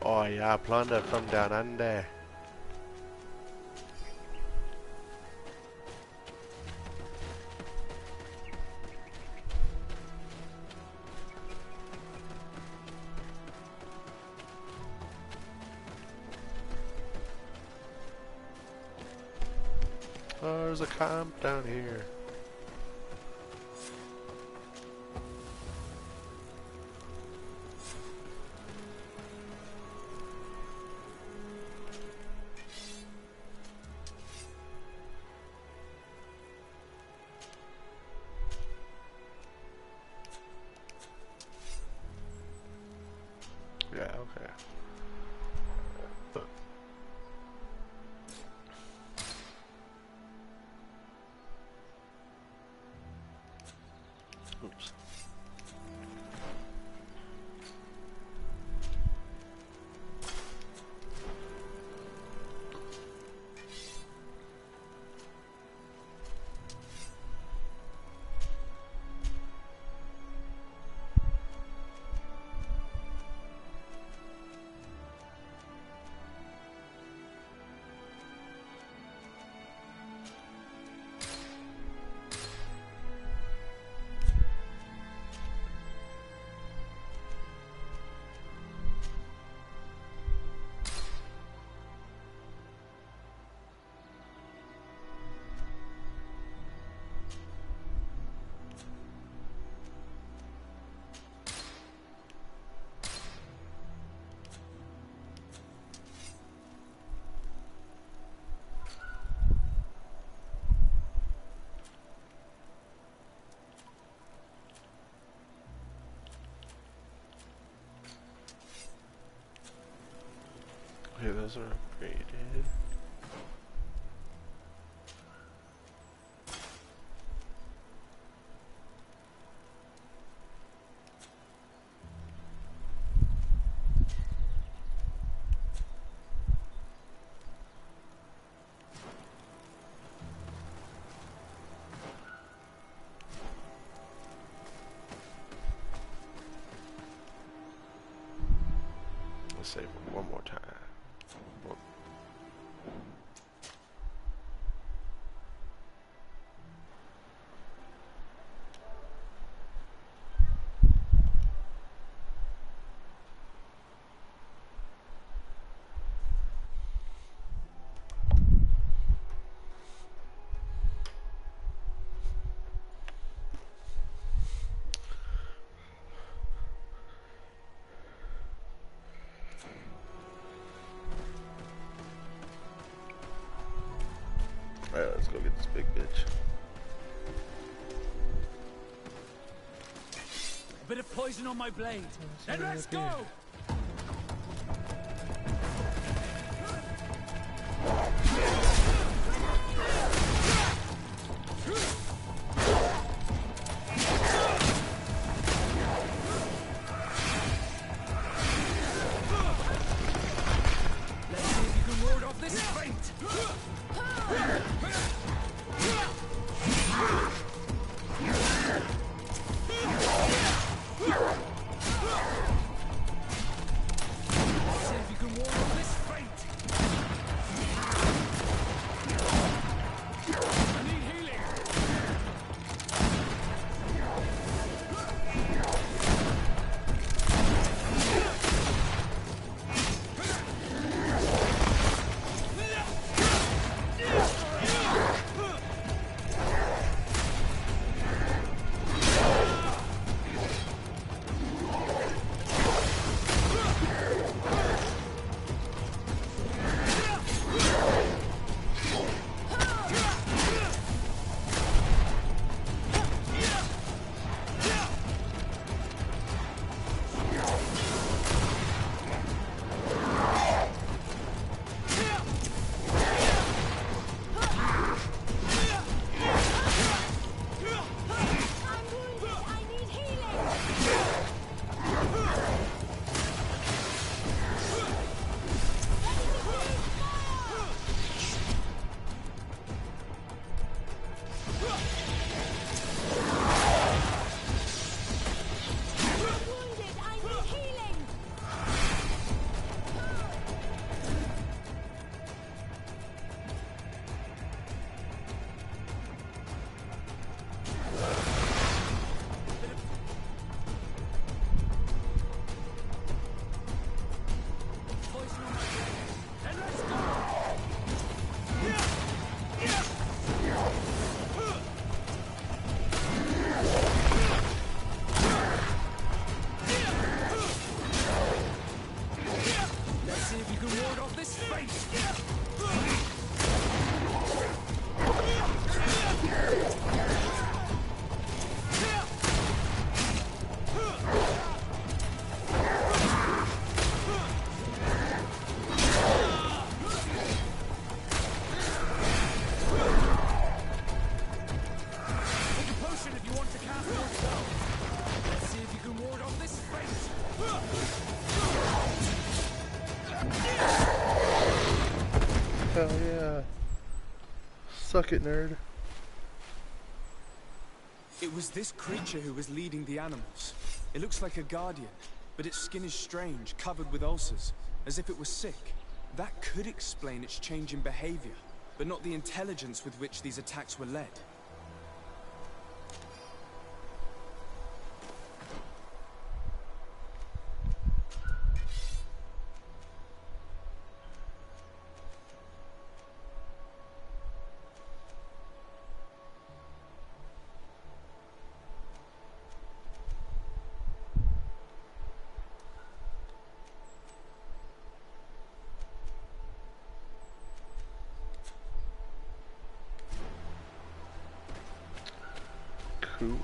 Oh yeah, plundah from down under. Oh, there's a camp down here. Yeah, okay. Oops. Okay, those are upgraded. Let's save one more time. Alright, let's go get this big bitch. A bit of poison on my blade. Then let's go! Let's see if you can ward off this feint! Suck it, nerd. It was this creature who was leading the animals. It looks like a guardian, but its skin is strange, covered with ulcers, as if it was sick. That could explain its change in behavior, but not the intelligence with which these attacks were led. Cool.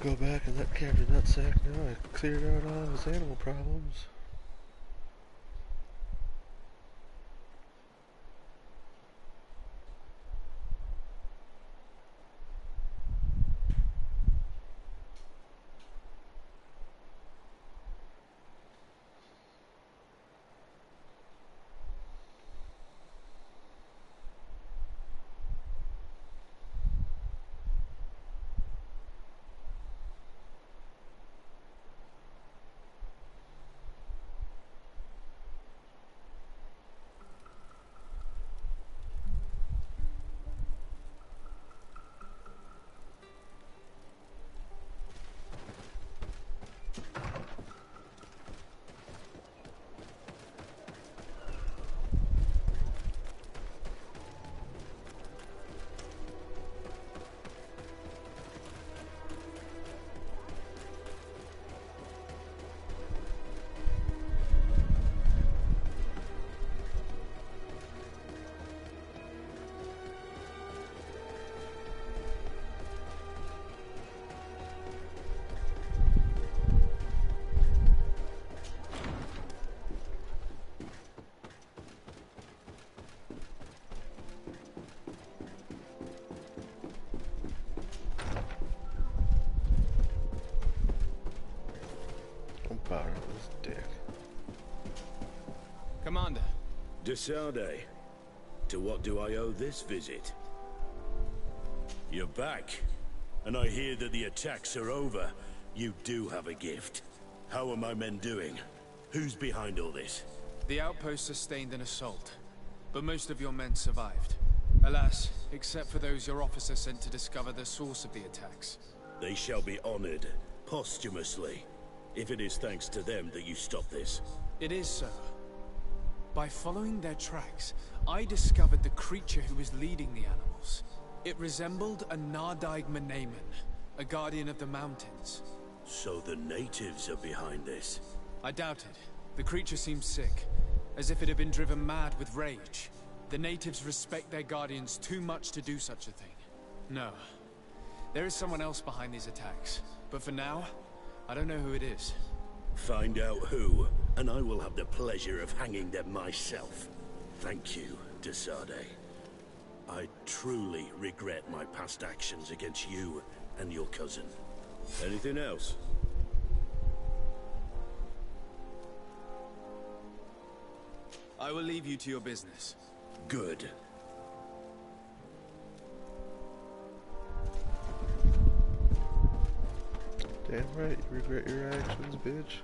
Go back and let Captain Nutsack know I cleared out all his animal problems. Bauer was a dick. Commander. De Sardet, to what do I owe this visit? You're back, and I hear that the attacks are over. You do have a gift. How are my men doing? Who's behind all this? The outpost sustained an assault, but most of your men survived. Alas, except for those your officer sent to discover the source of the attacks. They shall be honored, posthumously, if it is thanks to them that you stop this. It is so. By following their tracks, I discovered the creature who was leading the animals. It resembled a Nardaig Menemen, a guardian of the mountains. So the natives are behind this? I doubt it. The creature seemed sick, as if it had been driven mad with rage. The natives respect their guardians too much to do such a thing. No. There is someone else behind these attacks, but for now, I don't know who it is. Find out who, and I will have the pleasure of hanging them myself. Thank you, de Sardet. I truly regret my past actions against you and your cousin. Anything else? I will leave you to your business. Good. Damn right, you regret your actions, bitch.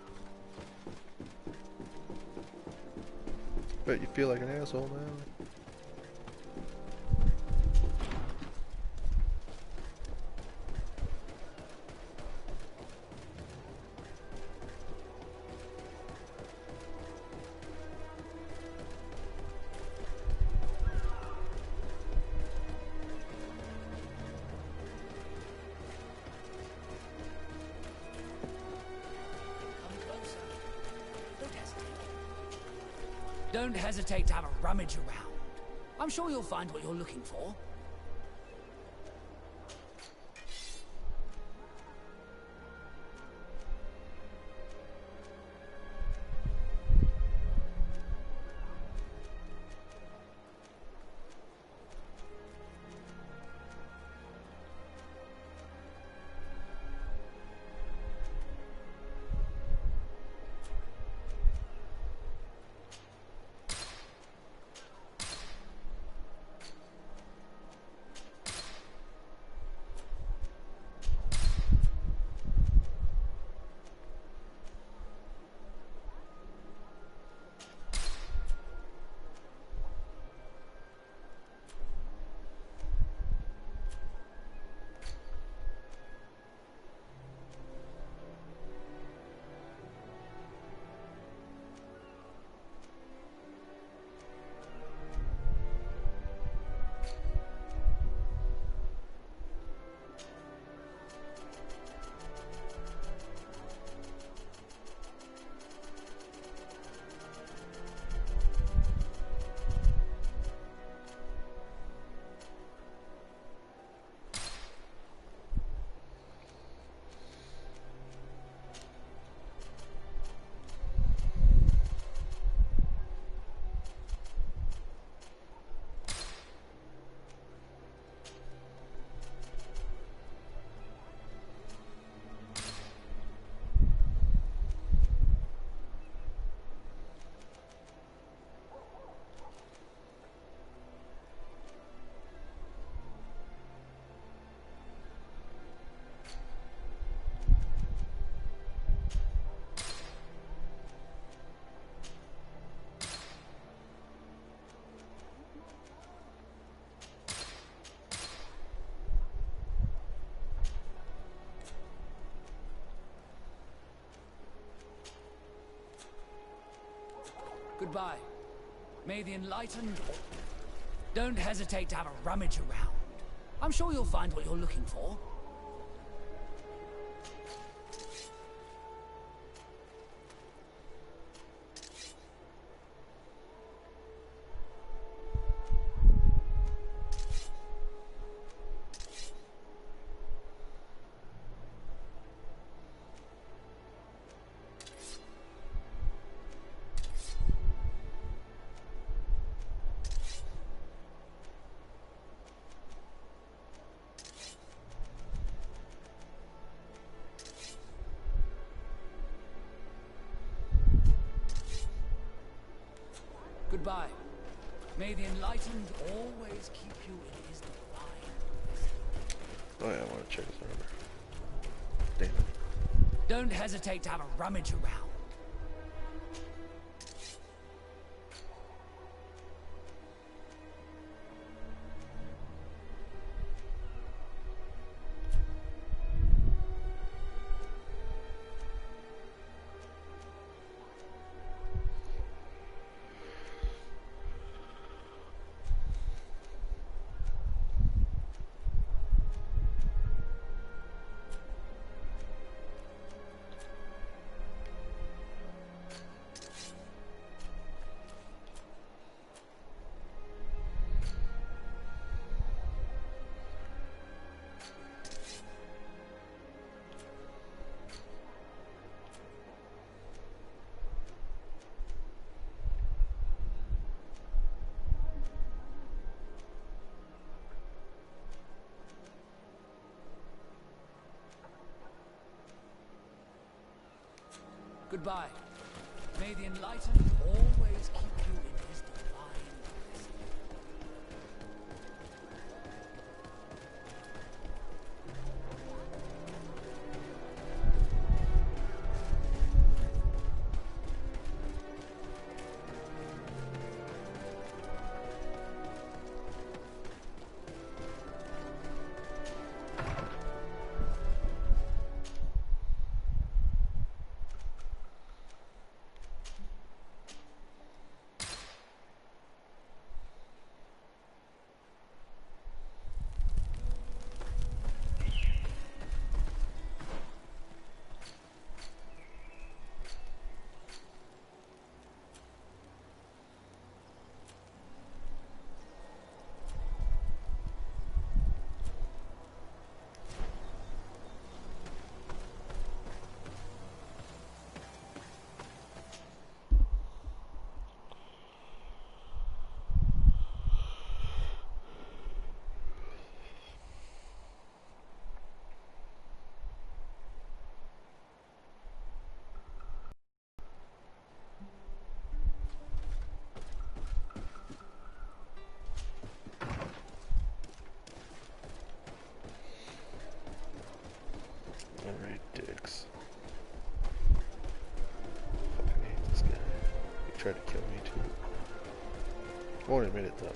Bet you feel like an asshole now. Don't hesitate to have a rummage around. I'm sure you'll find what you're looking for. Goodbye. May the enlightened... Don't hesitate to have a rummage around. I'm sure you'll find what you're looking for. Goodbye. May the enlightened always keep you in his divine. Oh yeah, I want to check his armor. Damn it. Don't hesitate to have a rummage around. Goodbye. May the enlightened always keep you in his divine. Alright, dicks. Fucking hate this guy. He tried to kill me too. Won't admit it though.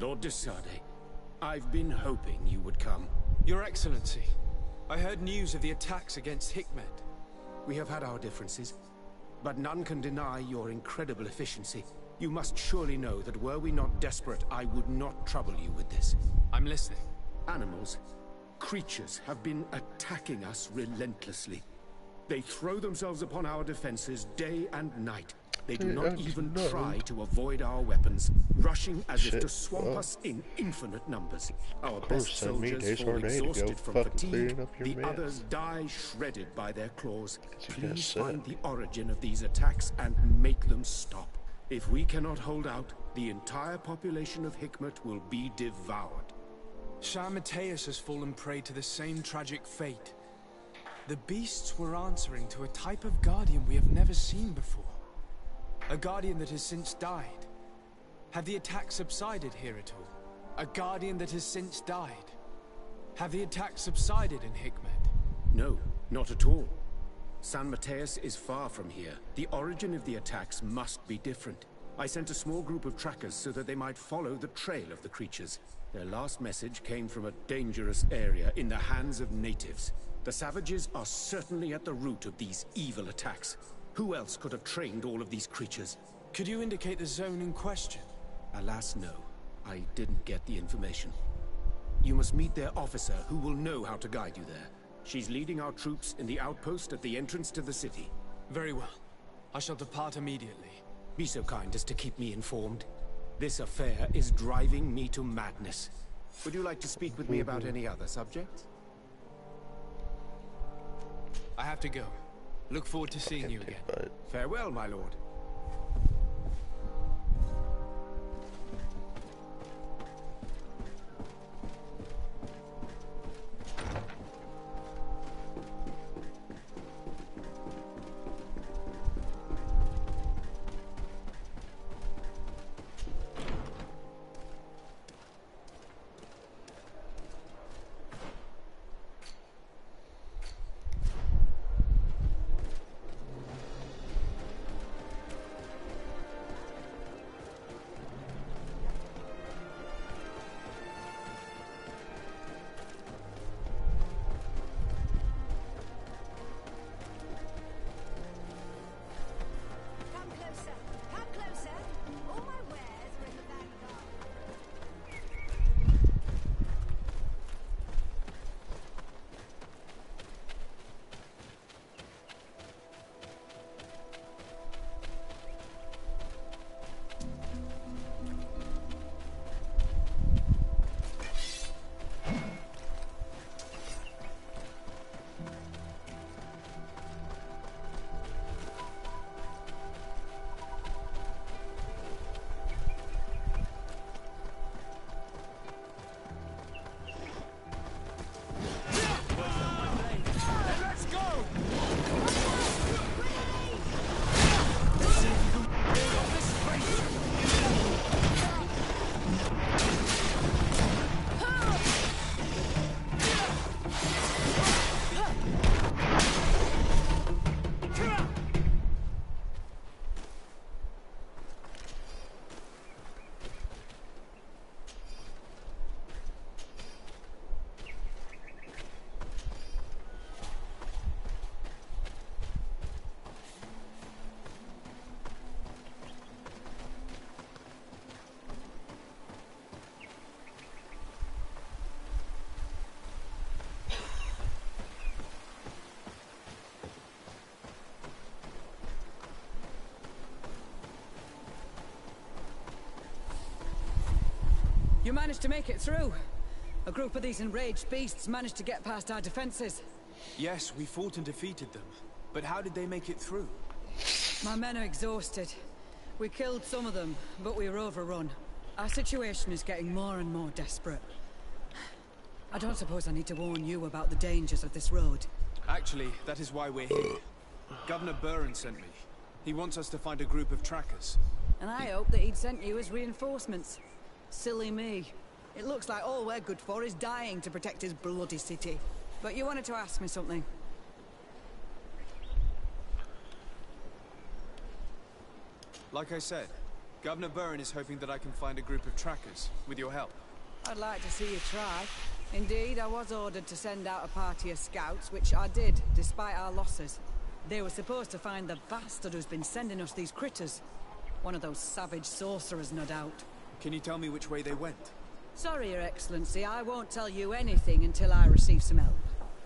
Lord de Sade, I've been hoping you would come. Your Excellency, I heard news of the attacks against Hikmet. We have had our differences, but none can deny your incredible efficiency. You must surely know that were we not desperate, I would not trouble you with this. I'm listening. Animals, creatures have been attacking us relentlessly. They throw themselves upon our defenses day and night. They do not even try to avoid our weapons, rushing as if to swamp us in infinite numbers. Our best soldiers fall exhausted from fatigue, the others die shredded by their claws. Please find the origin of these attacks and make them stop. If we cannot hold out, the entire population of Hikmet will be devoured. Shah Mateus has fallen prey to the same tragic fate. The beasts were answering to a type of guardian we have never seen before. A guardian that has since died. Have the attacks subsided here at all? A guardian that has since died. Have the attacks subsided in Hikmet? No, not at all. San Mateus is far from here. The origin of the attacks must be different. I sent a small group of trackers so that they might follow the trail of the creatures. Their last message came from a dangerous area in the hands of natives. The savages are certainly at the root of these evil attacks. Who else could have trained all of these creatures? Could you indicate the zone in question? Alas, no. I didn't get the information. You must meet their officer, who will know how to guide you there. She's leading our troops in the outpost at the entrance to the city. Very well. I shall depart immediately. Be so kind as to keep me informed. This affair is driving me to madness. Would you like to speak with me about any other subjects? I have to go. Look forward to seeing you again. Farewell, my lord. You managed to make it through. A group of these enraged beasts managed to get past our defenses. Yes, we fought and defeated them. But how did they make it through? My men are exhausted. We killed some of them, but we were overrun. Our situation is getting more and more desperate. I don't suppose I need to warn you about the dangers of this road. Actually, that is why we're here. Governor Buren sent me. He wants us to find a group of trackers. And I hope that he'd sent you as reinforcements. Silly me. It looks like all we're good for is dying to protect his bloody city. But you wanted to ask me something. Like I said, Governor Buren is hoping that I can find a group of trackers, with your help. I'd like to see you try. Indeed, I was ordered to send out a party of scouts, which I did, despite our losses. They were supposed to find the bastard who's been sending us these critters. One of those savage sorcerers, no doubt. Can you tell me which way they went? Sorry, Your Excellency, I won't tell you anything until I receive some help.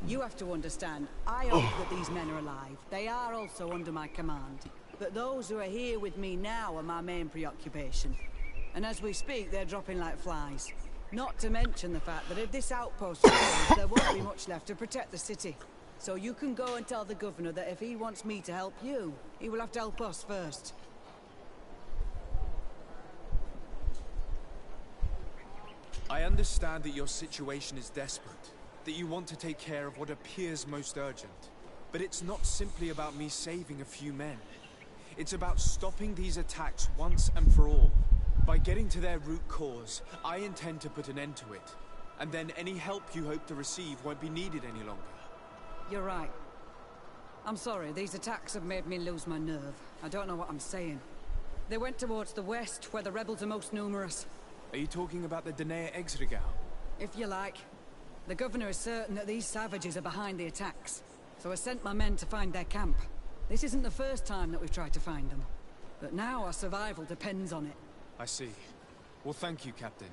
You have to understand, I hope that these men are alive. They are also under my command. But those who are here with me now are my main preoccupation. And as we speak, they're dropping like flies. Not to mention the fact that if this outpost fails, there won't be much left to protect the city. So you can go and tell the governor that if he wants me to help you, he will have to help us first. I understand that your situation is desperate, that you want to take care of what appears most urgent. But it's not simply about me saving a few men. It's about stopping these attacks once and for all. By getting to their root cause, I intend to put an end to it. And then any help you hope to receive won't be needed any longer. You're right. I'm sorry, these attacks have made me lose my nerve. I don't know what I'm saying. They went towards the west, where the rebels are most numerous. Are you talking about the Danea Exregau? If you like. The governor is certain that these savages are behind the attacks, so I sent my men to find their camp. This isn't the first time that we've tried to find them, but now our survival depends on it. I see. Well, thank you, Captain.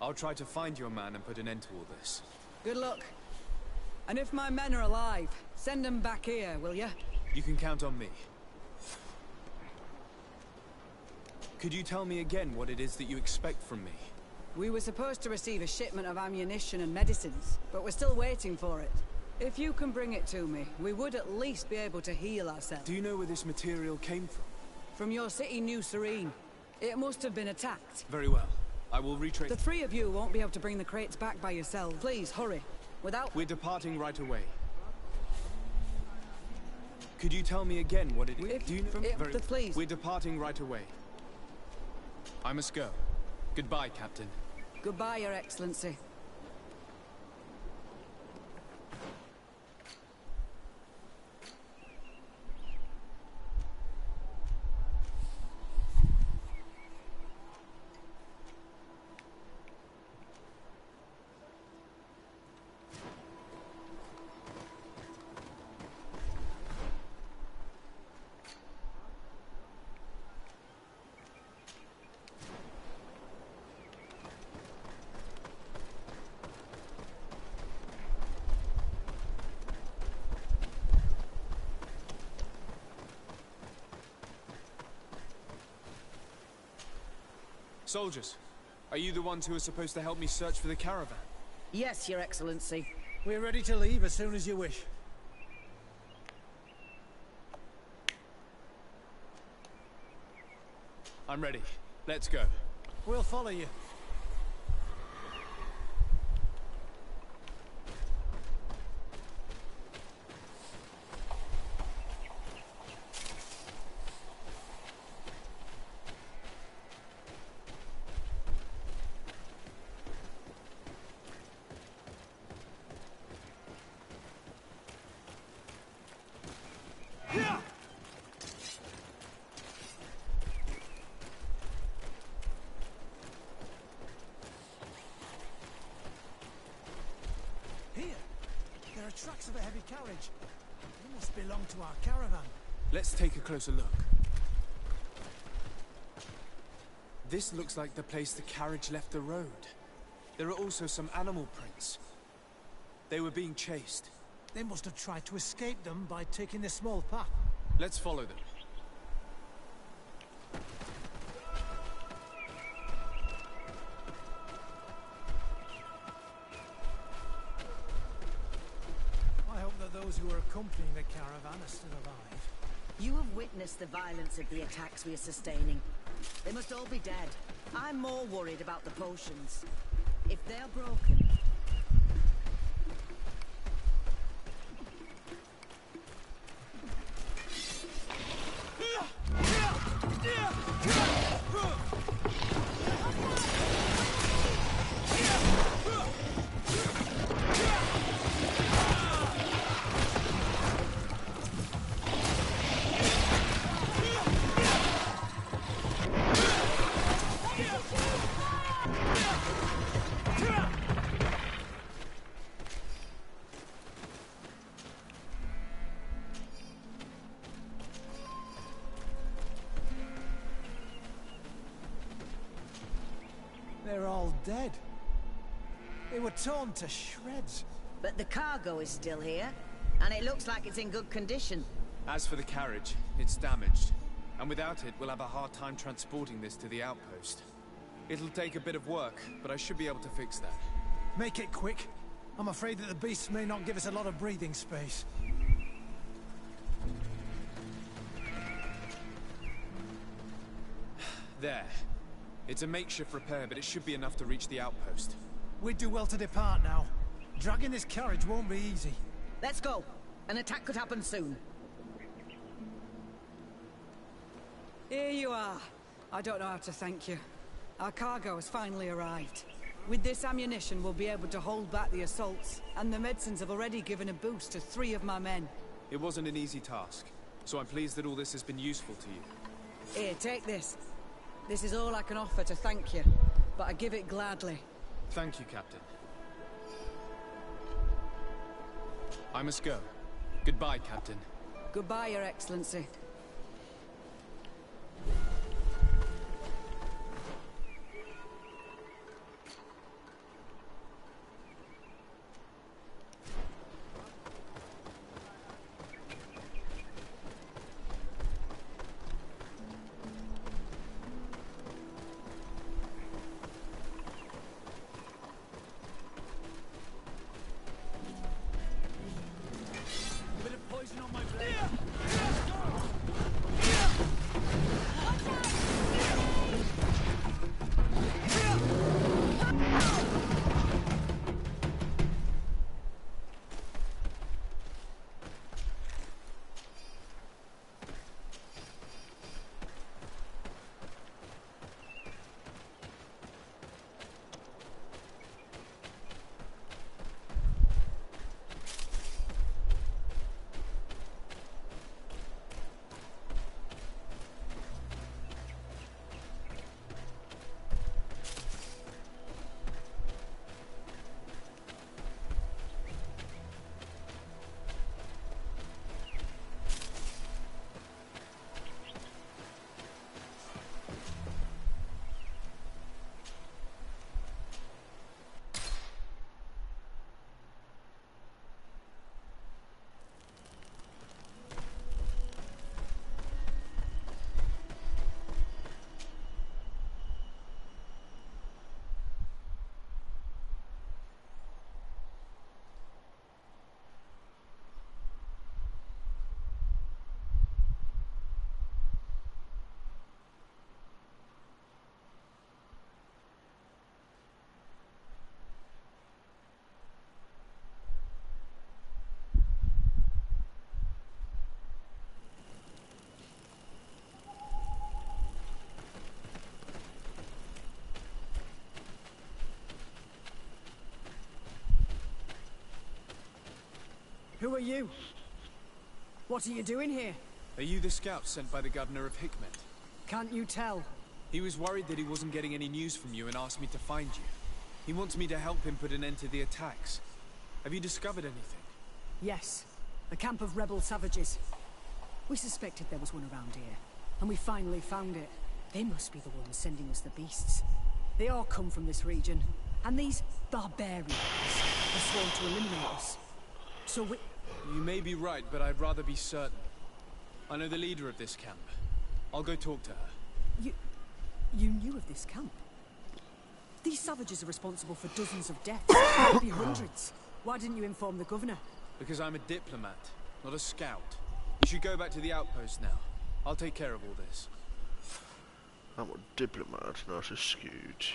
I'll try to find your man and put an end to all this. Good luck. And if my men are alive, send them back here, will you? You can count on me. Could you tell me again what it is that you expect from me? We were supposed to receive a shipment of ammunition and medicines, but we're still waiting for it. If you can bring it to me, we would at least be able to heal ourselves. Do you know where this material came from? From your city, New Serene. It must have been attacked. Very well. I will retrace... The three of you won't be able to bring the crates back by yourselves. Please, hurry. Without... We're departing right away. Could you tell me again what it is? Do you know... Please. We're departing right away. I must go. Goodbye, Captain. Goodbye, Your Excellency. Soldiers, are you the ones who are supposed to help me search for the caravan? Yes, Your Excellency. We're ready to leave as soon as you wish. I'm ready. Let's go. We'll follow you. Tracks of a heavy carriage. They must belong to our caravan. Let's take a closer look. This looks like the place the carriage left the road. There are also some animal prints. They were being chased. They must have tried to escape them by taking the small path. Let's follow them. Those who are accompanying the caravan are still alive. You have witnessed the violence of the attacks we are sustaining. They must all be dead. I'm more worried about the potions. If they're broken... They're all dead. They were torn to shreds. But the cargo is still here, and it looks like it's in good condition. As for the carriage, it's damaged. And without it, we'll have a hard time transporting this to the outpost. It'll take a bit of work, but I should be able to fix that. Make it quick. I'm afraid that the beasts may not give us a lot of breathing space. There. It's a makeshift repair, but it should be enough to reach the outpost. We'd do well to depart now. Dragging this carriage won't be easy. Let's go. An attack could happen soon. Here you are. I don't know how to thank you. Our cargo has finally arrived. With this ammunition, we'll be able to hold back the assaults, and the medicines have already given a boost to 3 of my men. It wasn't an easy task, so I'm pleased that all this has been useful to you. Here, take this. This is all I can offer to thank you, but I give it gladly. Thank you, Captain. I must go. Goodbye, Captain. Goodbye, Your Excellency. Who are you? What are you doing here? Are you the scout sent by the governor of Hikmet? Can't you tell? He was worried that he wasn't getting any news from you and asked me to find you. He wants me to help him put an end to the attacks. Have you discovered anything? Yes. A camp of rebel savages. We suspected there was one around here, and we finally found it. They must be the ones sending us the beasts. They all come from this region, and these barbarians are sworn to eliminate us. So we... You may be right, but I'd rather be certain. I know the leader of this camp. I'll go talk to her. You knew of this camp? These savages are responsible for dozens of deaths, maybe hundreds. Why didn't you inform the governor? Because I'm a diplomat, not a scout. You should go back to the outpost now. I'll take care of all this. I'm a diplomat, not a scout.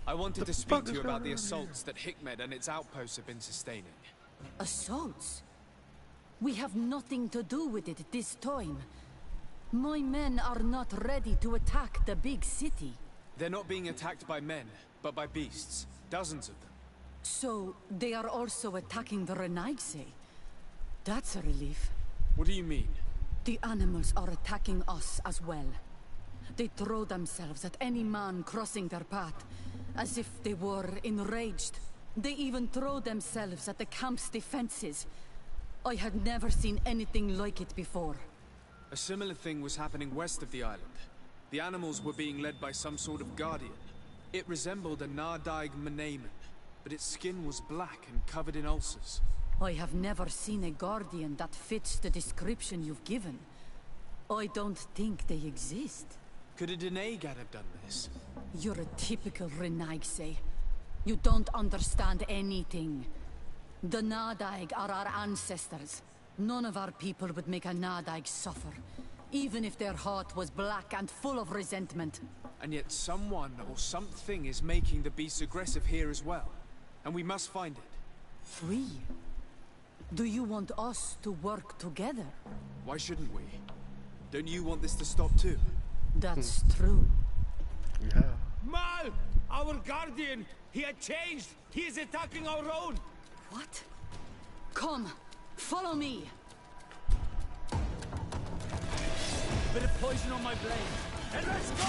I wanted to speak to you about the assaults that Hikmet and its outposts have been sustaining. Assaults? We have nothing to do with it this time. My men are not ready to attack the big city. They're not being attacked by men, but by beasts. Dozens of them. So, they are also attacking the Renaigse? That's a relief. What do you mean? The animals are attacking us as well. They throw themselves at any man crossing their path, as if they were enraged. They even throw themselves at the camp's defenses. I had never seen anything like it before. A similar thing was happening west of the island. The animals were being led by some sort of guardian. It resembled a Nardaig Manaman, but its skin was black and covered in ulcers. I have never seen a guardian that fits the description you've given. I don't think they exist. Could a Deneigad have done this? You're a typical Renaigse. You don't understand anything. The Nardaig are our ancestors. None of our people would make a Nardaig suffer, even if their heart was black and full of resentment. And yet someone or something is making the beasts aggressive here as well. And we must find it. We? Do you want us to work together? Why shouldn't we? Don't you want this to stop too? That's true. Yeah. Mal! Our guardian! He had changed! He is attacking our own! What? Come, follow me! Bit of poison on my blade. And let's go!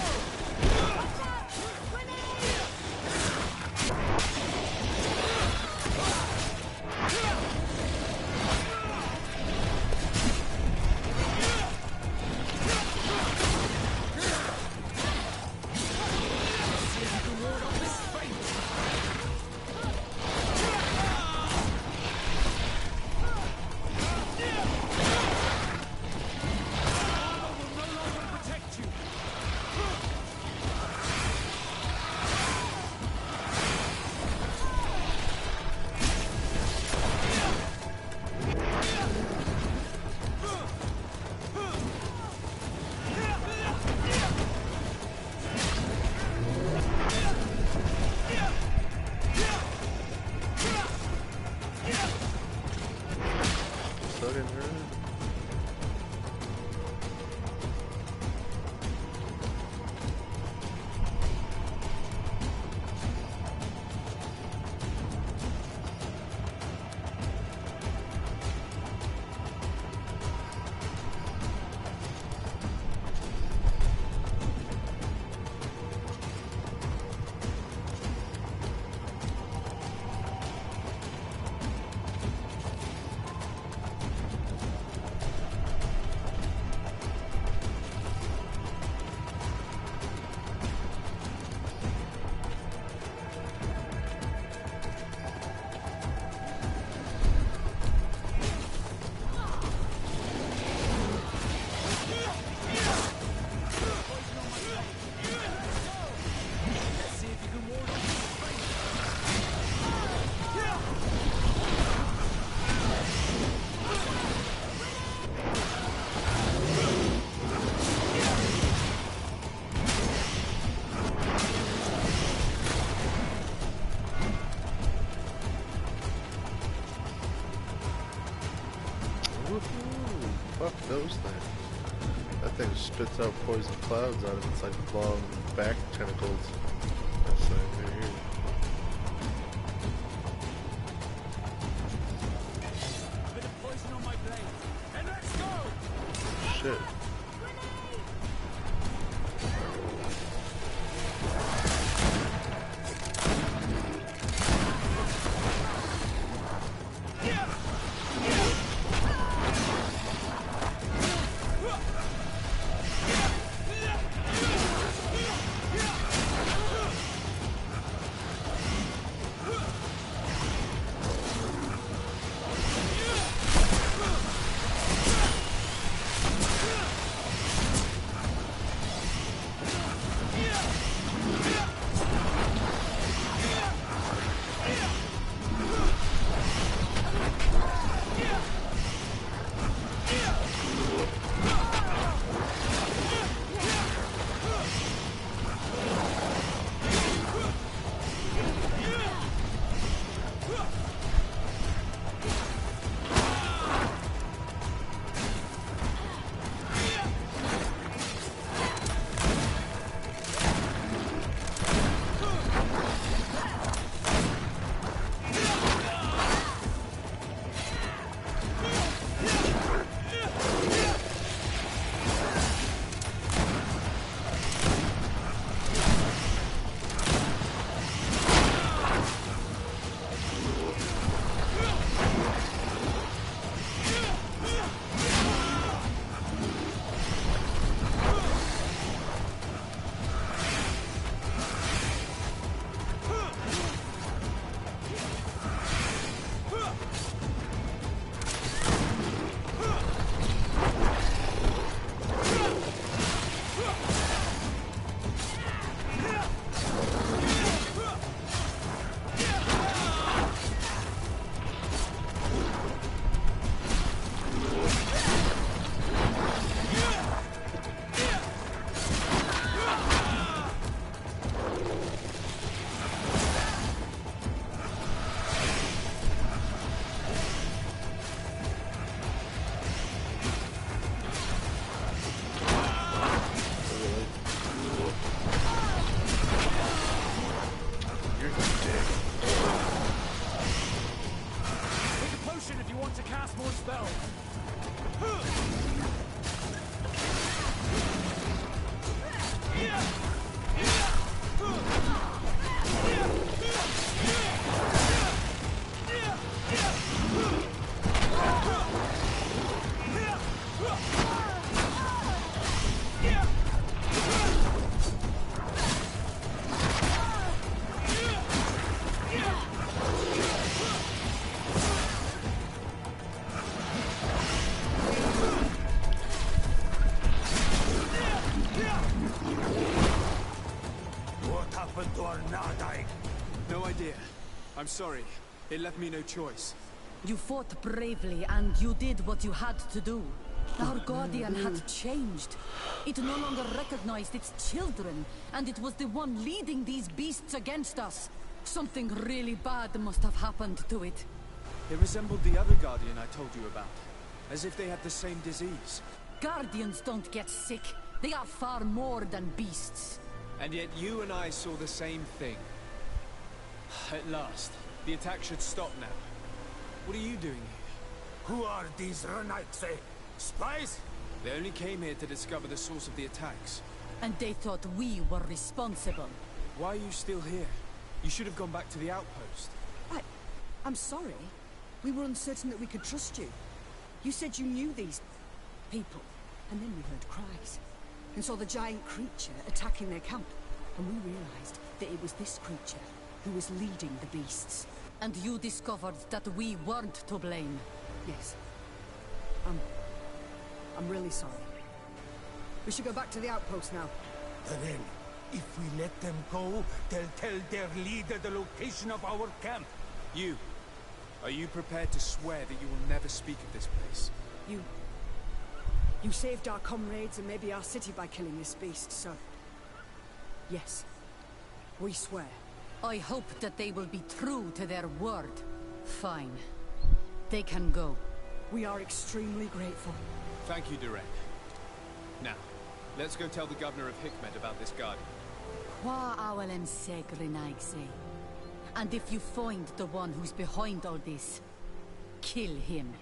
those things? That thing spits out poison clouds out of its like long back tentacles. That's right here. Bit of poison on my blade. And let's go! Shit. I'm sorry. It left me no choice. You fought bravely, and you did what you had to do. Our guardian had changed. It no longer recognized its children, and it was the one leading these beasts against us. Something really bad must have happened to it. It resembled the other guardian I told you about. As if they had the same disease. Guardians don't get sick. They are far more than beasts. And yet you and I saw the same thing. At last. The attack should stop now. What are you doing here? Who are these Renaitse? Spies? They only came here to discover the source of the attacks. And they thought we were responsible. Why are you still here? You should have gone back to the outpost. I'm sorry. We were uncertain that we could trust you. You said you knew these people, and then we heard cries. And saw the giant creature attacking their camp. And we realized that it was this creature who was leading the beasts. And you discovered that we weren't to blame. Yes. I'm really sorry. We should go back to the outpost now. Then, if we let them go, they'll tell their leader the location of our camp. You. Are you prepared to swear that you will never speak of this place? You saved our comrades and maybe our city by killing this beast, so... Yes. We swear. I hope that they will be true to their word. Fine. They can go. We are extremely grateful. Thank you, Durek. Now, let's go tell the governor of Hikmet about this guardian. Qua awalem segrenaigse. And if you find the one who's behind all this, kill him.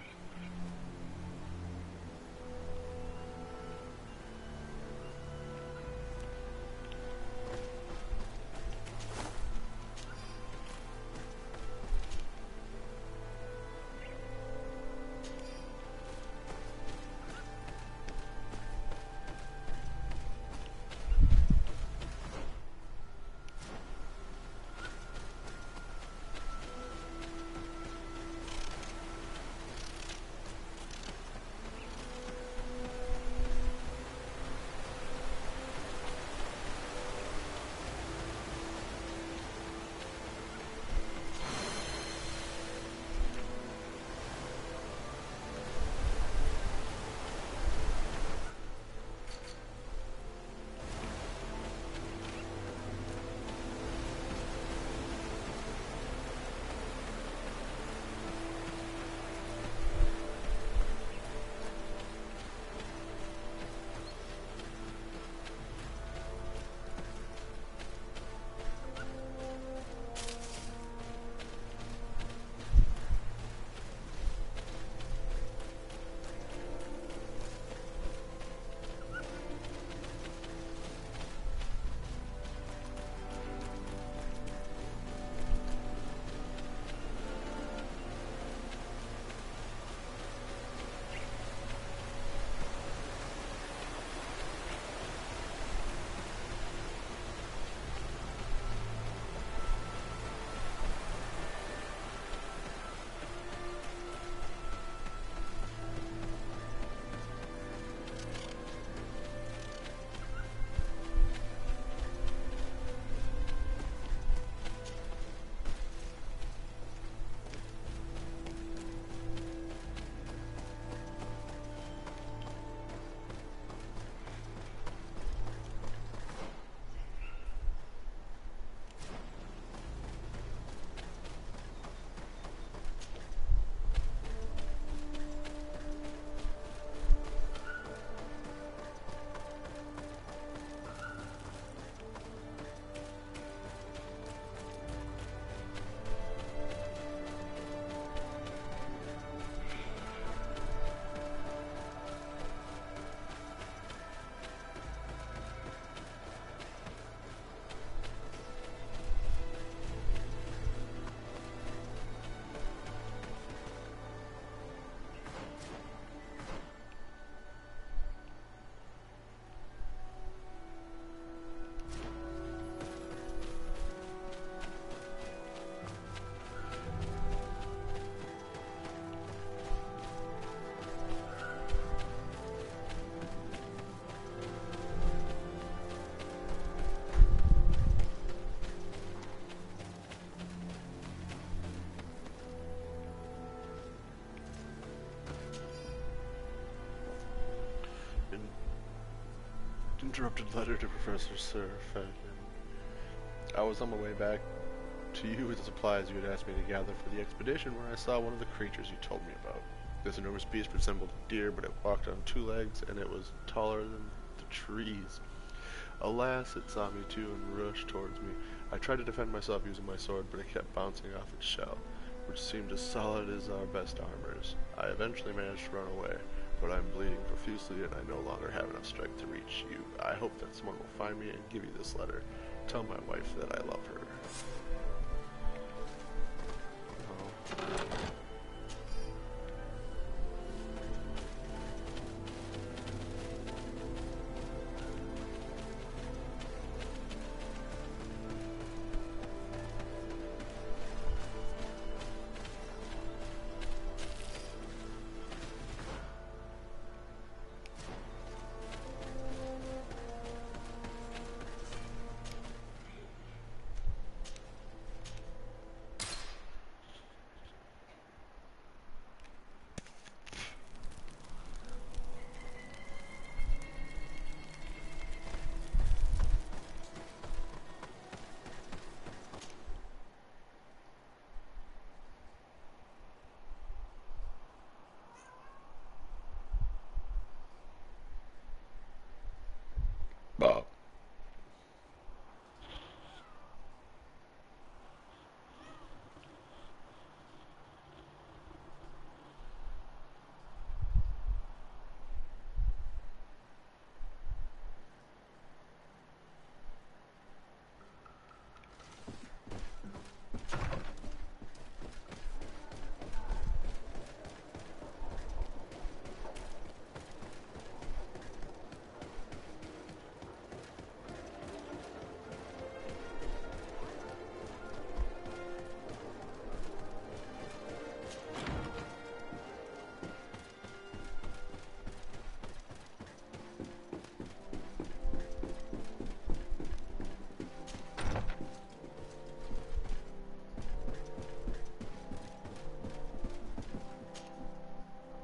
Interrupted letter to Professor Sir Fagin. I was on my way back to you with the supplies you had asked me to gather for the expedition when I saw one of the creatures you told me about. This enormous beast resembled a deer, but it walked on two legs, and it was taller than the trees. Alas, it saw me too and rushed towards me. I tried to defend myself using my sword, but it kept bouncing off its shell, which seemed as solid as our best armors. I eventually managed to run away, but I'm bleeding profusely and I no longer have enough strength to reach you. I hope that someone will find me and give you this letter. Tell my wife that I love her. Oh.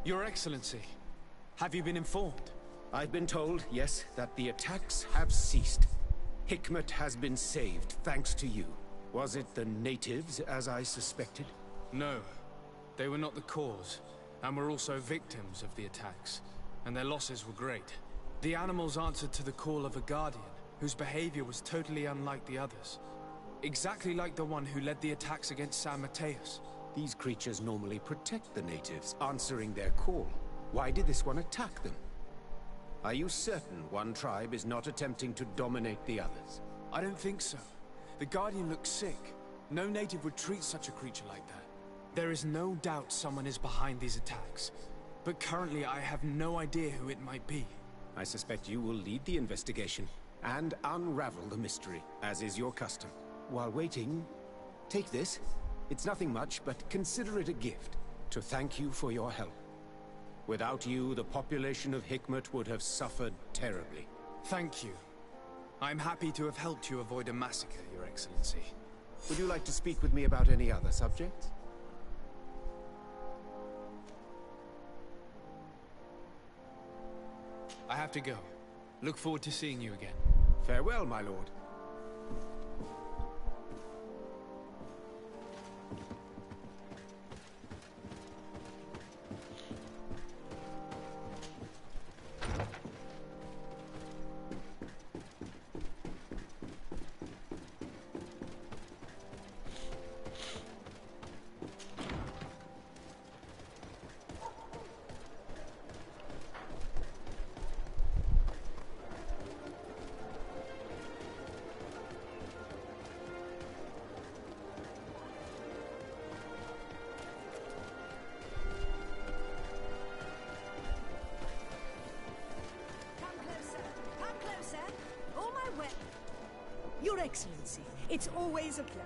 Your Excellency, have you been informed? I've been told, yes, that the attacks have ceased. Hikmet has been saved, thanks to you. Was it the natives, as I suspected? No. They were not the cause, and were also victims of the attacks, and their losses were great. The animals answered to the call of a guardian, whose behavior was totally unlike the others. Exactly like the one who led the attacks against San Mateus. These creatures normally protect the natives, answering their call. Why did this one attack them? Are you certain one tribe is not attempting to dominate the others? I don't think so. The Guardian looks sick. No native would treat such a creature like that. There is no doubt someone is behind these attacks. But currently I have no idea who it might be. I suspect you will lead the investigation and unravel the mystery, as is your custom. While waiting, take this. It's nothing much, but consider it a gift to thank you for your help. Without you, the population of Hikmet would have suffered terribly. Thank you. I'm happy to have helped you avoid a massacre, Your Excellency. Would you like to speak with me about any other subjects? I have to go. Look forward to seeing you again. Farewell, my lord. Your Excellency, it's always a pleasure.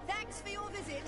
Thanks for your visit.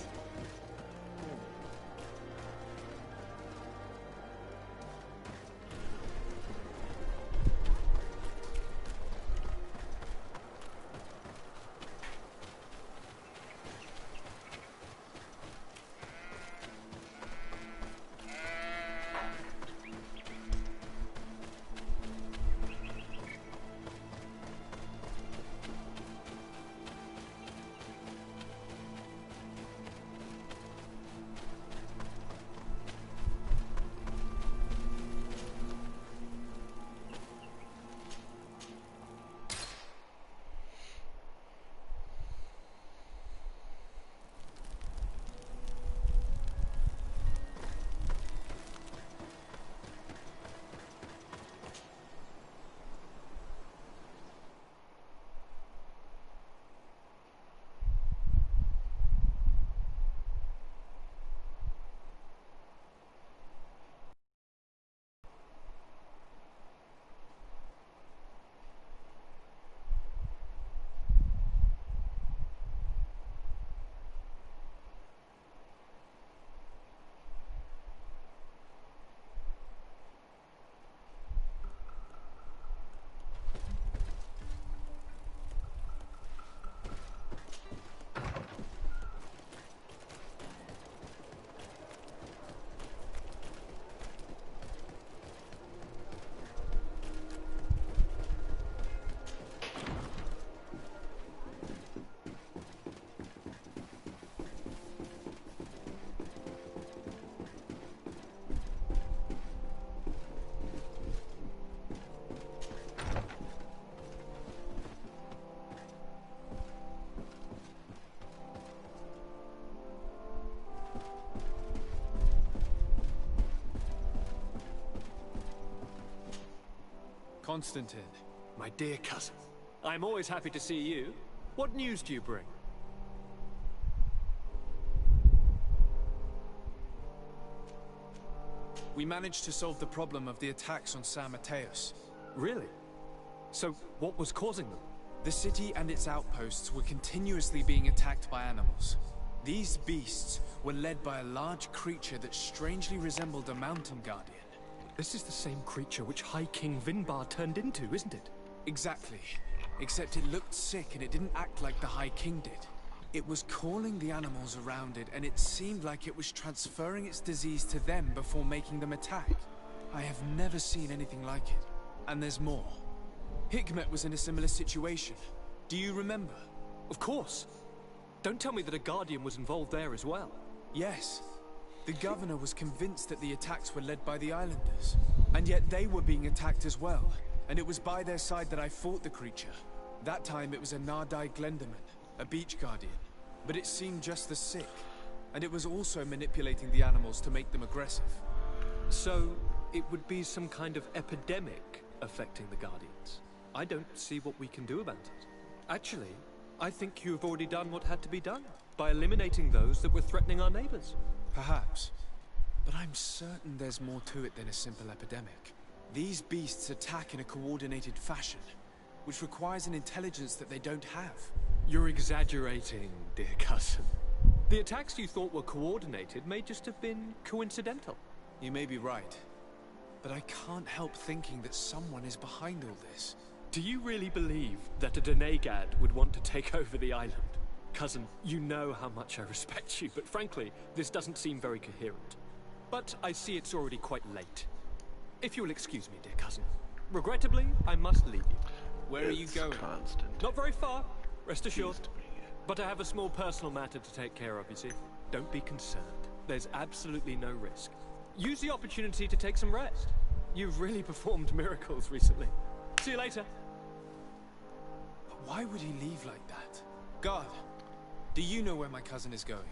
Constantine. My dear cousin, I'm always happy to see you. What news do you bring? We managed to solve the problem of the attacks on San Mateus. Really? So, what was causing them? The city and its outposts were continuously being attacked by animals. These beasts were led by a large creature that strangely resembled a mountain guardian. This is the same creature which High King Vinbar turned into, isn't it? Exactly. Except it looked sick and it didn't act like the High King did. It was calling the animals around it, and it seemed like it was transferring its disease to them before making them attack. I have never seen anything like it. And there's more. Hikmet was in a similar situation. Do you remember? Of course. Don't tell me that a Guardian was involved there as well. Yes. The governor was convinced that the attacks were led by the islanders. And yet they were being attacked as well. And it was by their side that I fought the creature. That time it was a Nardai Glenderman, a beach guardian. But it seemed just as sick. And it was also manipulating the animals to make them aggressive. So, it would be some kind of epidemic affecting the Guardians. I don't see what we can do about it. Actually, I think you've already done what had to be done, by eliminating those that were threatening our neighbors. Perhaps. But I'm certain there's more to it than a simple epidemic. These beasts attack in a coordinated fashion, which requires an intelligence that they don't have. You're exaggerating, dear cousin. The attacks you thought were coordinated may just have been coincidental. You may be right. But I can't help thinking that someone is behind all this. Do you really believe that a Denegad would want to take over the island? Cousin, you know how much I respect you, but frankly, this doesn't seem very coherent. But I see it's already quite late. If you will excuse me, dear cousin. Regrettably, I must leave you. Where are you going? Constant. Not very far, rest assured. But I have a small personal matter to take care of, you see. Don't be concerned. There's absolutely no risk. Use the opportunity to take some rest. You've really performed miracles recently. See you later. But why would he leave like that? Guard, do you know where my cousin is going?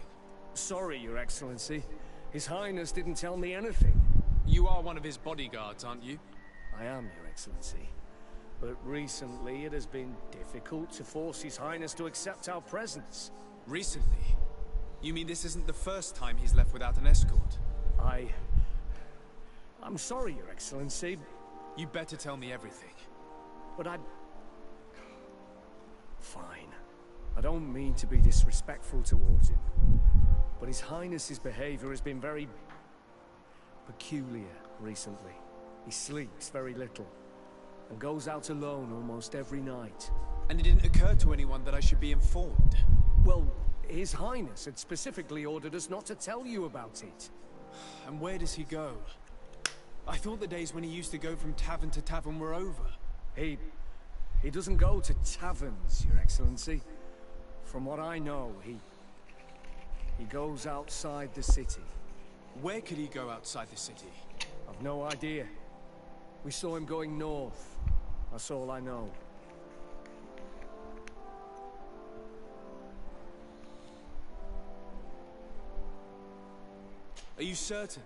Sorry, Your Excellency. His Highness didn't tell me anything. You are one of his bodyguards, aren't you? I am, Your Excellency. But recently it has been difficult to force His Highness to accept our presence. Recently? You mean this isn't the first time he's left without an escort? I'm sorry, Your Excellency. You better tell me everything. But Fine. I don't mean to be disrespectful towards him. But His Highness's behavior has been very peculiar recently. He sleeps very little, and goes out alone almost every night. And it didn't occur to anyone that I should be informed? Well, His Highness had specifically ordered us not to tell you about it. And where does he go? I thought the days when he used to go from tavern to tavern were over. He doesn't go to taverns, Your Excellency. From what I know, he goes outside the city. Where could he go outside the city? I've no idea. We saw him going north. That's all I know. Are you certain?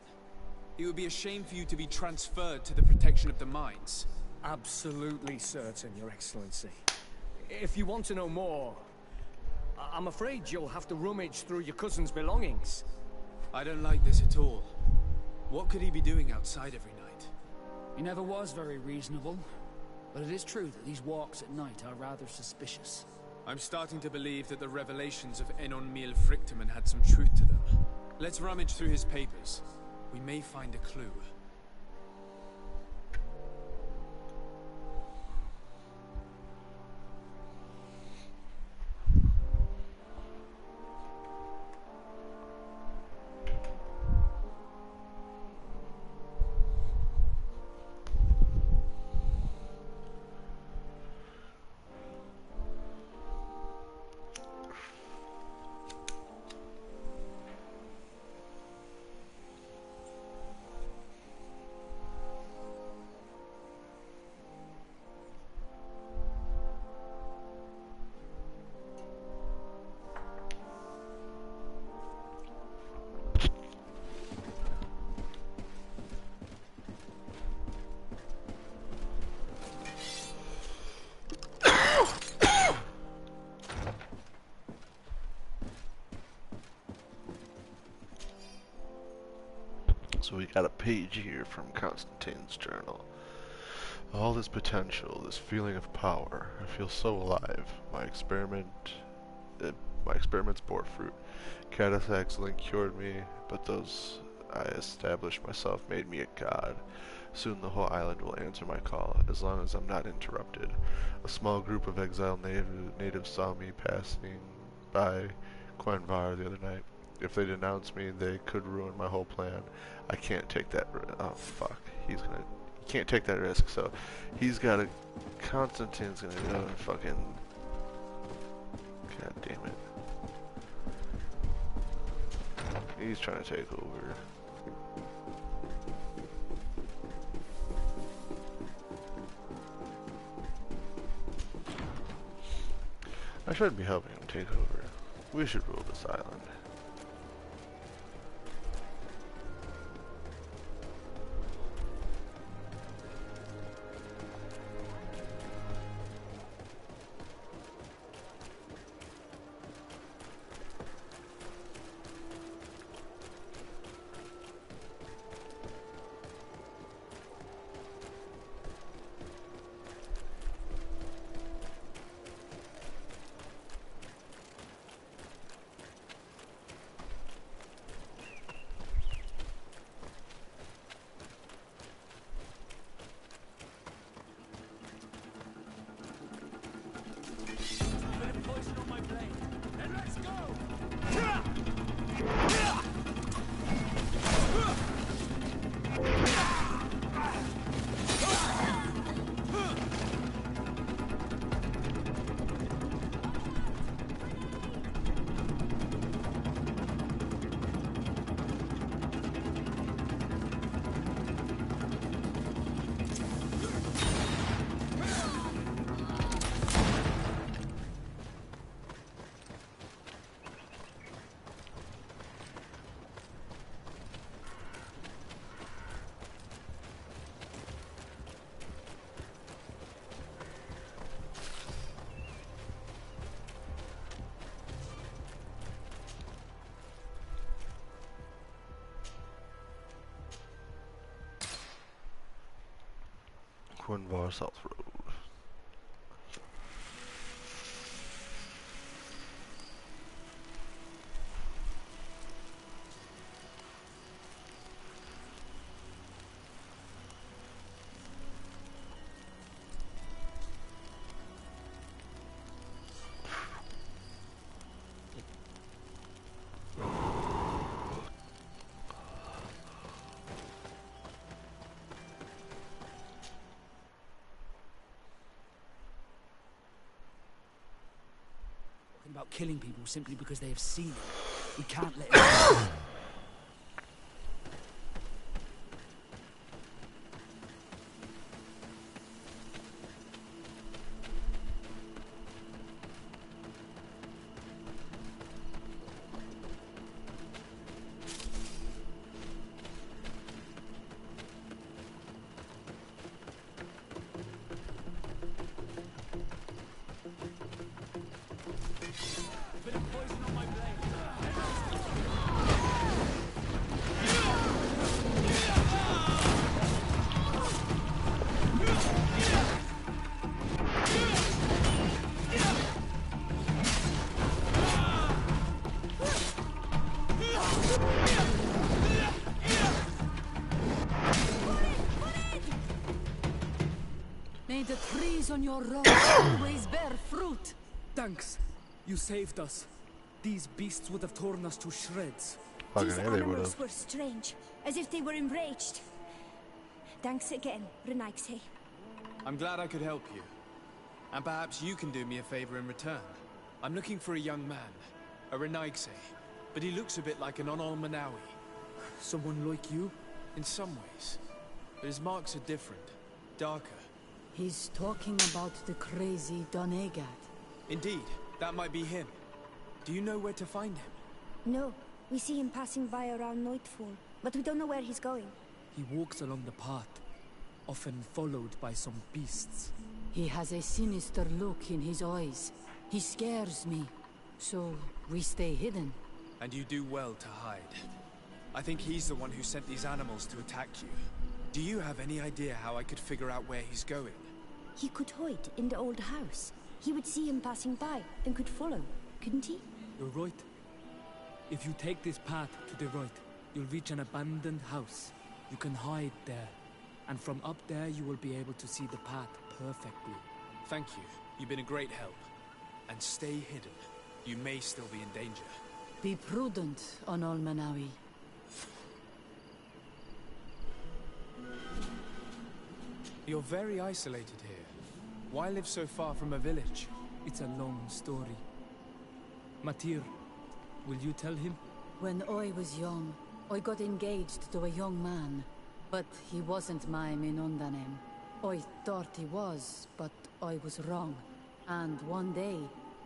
It would be a shame for you to be transferred to the protection of the mines. Absolutely certain, Your Excellency. If you want to know more, I'm afraid you'll have to rummage through your cousin's belongings. I don't like this at all. What could he be doing outside every night? He never was very reasonable. But it is true that these walks at night are rather suspicious. I'm starting to believe that the revelations of Enon Miel Frichtemann had some truth to them. Let's rummage through his papers. We may find a clue. So we got a page here from Constantine's journal. All this potential, this feeling of power. I feel so alive. My experiments bore fruit. Catasax's link cured me, but those I established myself made me a god. Soon the whole island will answer my call, as long as I'm not interrupted. A small group of exiled natives saw me passing by Quenvar the other night. If they denounce me, they could ruin my whole plan. I can't take that risk. Oh, fuck. He can't take that risk, so he's gotta... Constantine's gonna go and fucking... God damn it. He's trying to take over. I shouldn't be helping him take over. We should rule this island. Quenvar South Road. About killing people simply because they have seen it. We can't let it happen. May the trees on your road always bear fruit. Thanks. You saved us. These beasts would have torn us to shreds. These animals were strange, as if they were enraged. Thanks again, Renaigse. I'm glad I could help you. And perhaps you can do me a favor in return. I'm looking for a young man, a Renaigse, but he looks a bit like an Onol Manawi. Someone like you? In some ways. But his marks are different, darker. He's talking about the crazy Donegad. Indeed, that might be him. Do you know where to find him? No, we see him passing by around nightfall, but we don't know where he's going. He walks along the path, often followed by some beasts. He has a sinister look in his eyes. He scares me, so we stay hidden. And you do well to hide. I think he's the one who sent these animals to attack you. Do you have any idea how I could figure out where he's going? He could hide in the old house. He would see him passing by and could follow, couldn't he? You're right. If you take this path to the right, you'll reach an abandoned house. You can hide there. And from up there, you will be able to see the path perfectly. Thank you. You've been a great help. And stay hidden. You may still be in danger. Be prudent on Manawi. You're very isolated here. Why live so far from a village? It's a long story. Matir, will you tell him? When I was young, I got engaged to a young man. But he wasn't my Minundanem. I thought he was, but I was wrong. And one day,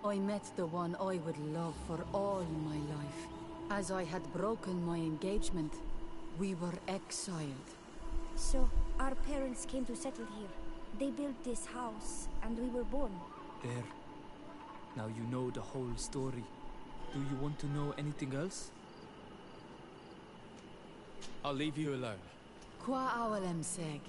I met the one I would love for all my life. As I had broken my engagement, we were exiled. So, our parents came to settle here. They built this house, and we were born. There. Now you know the whole story. Do you want to know anything else? I'll leave you alone. Qua awalem seg.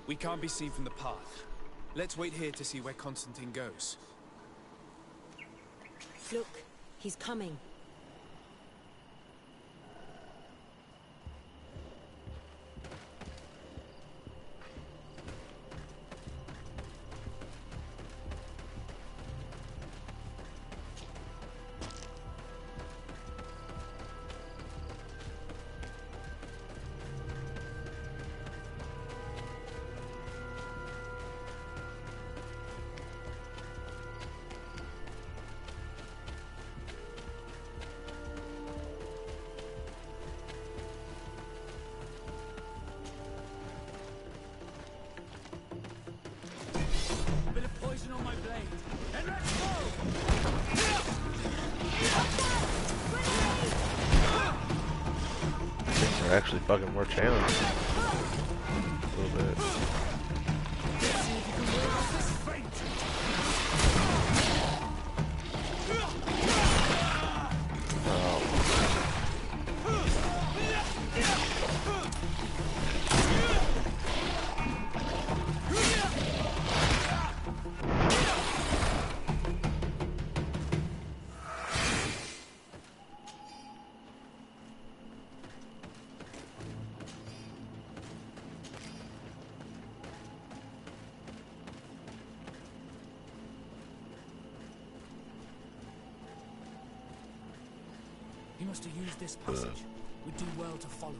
We can't be seen from the path. Let's wait here to see where Constantine goes. Look, he's coming. They're actually bugging more channels. A little bit. He must have used this passage. We'd do well to follow it.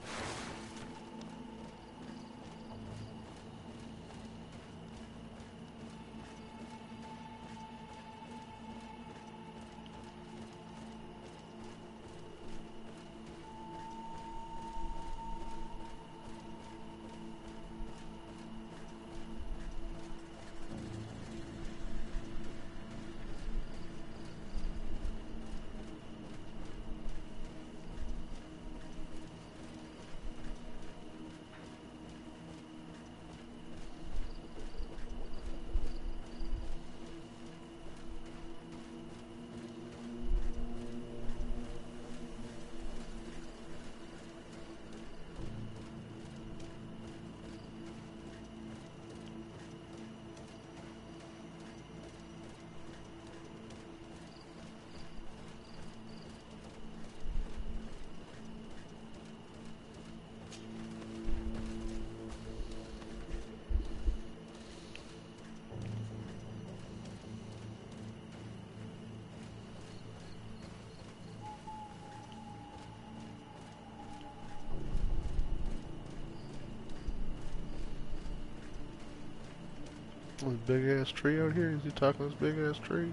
This big ass tree out here? Is he talking this big ass tree?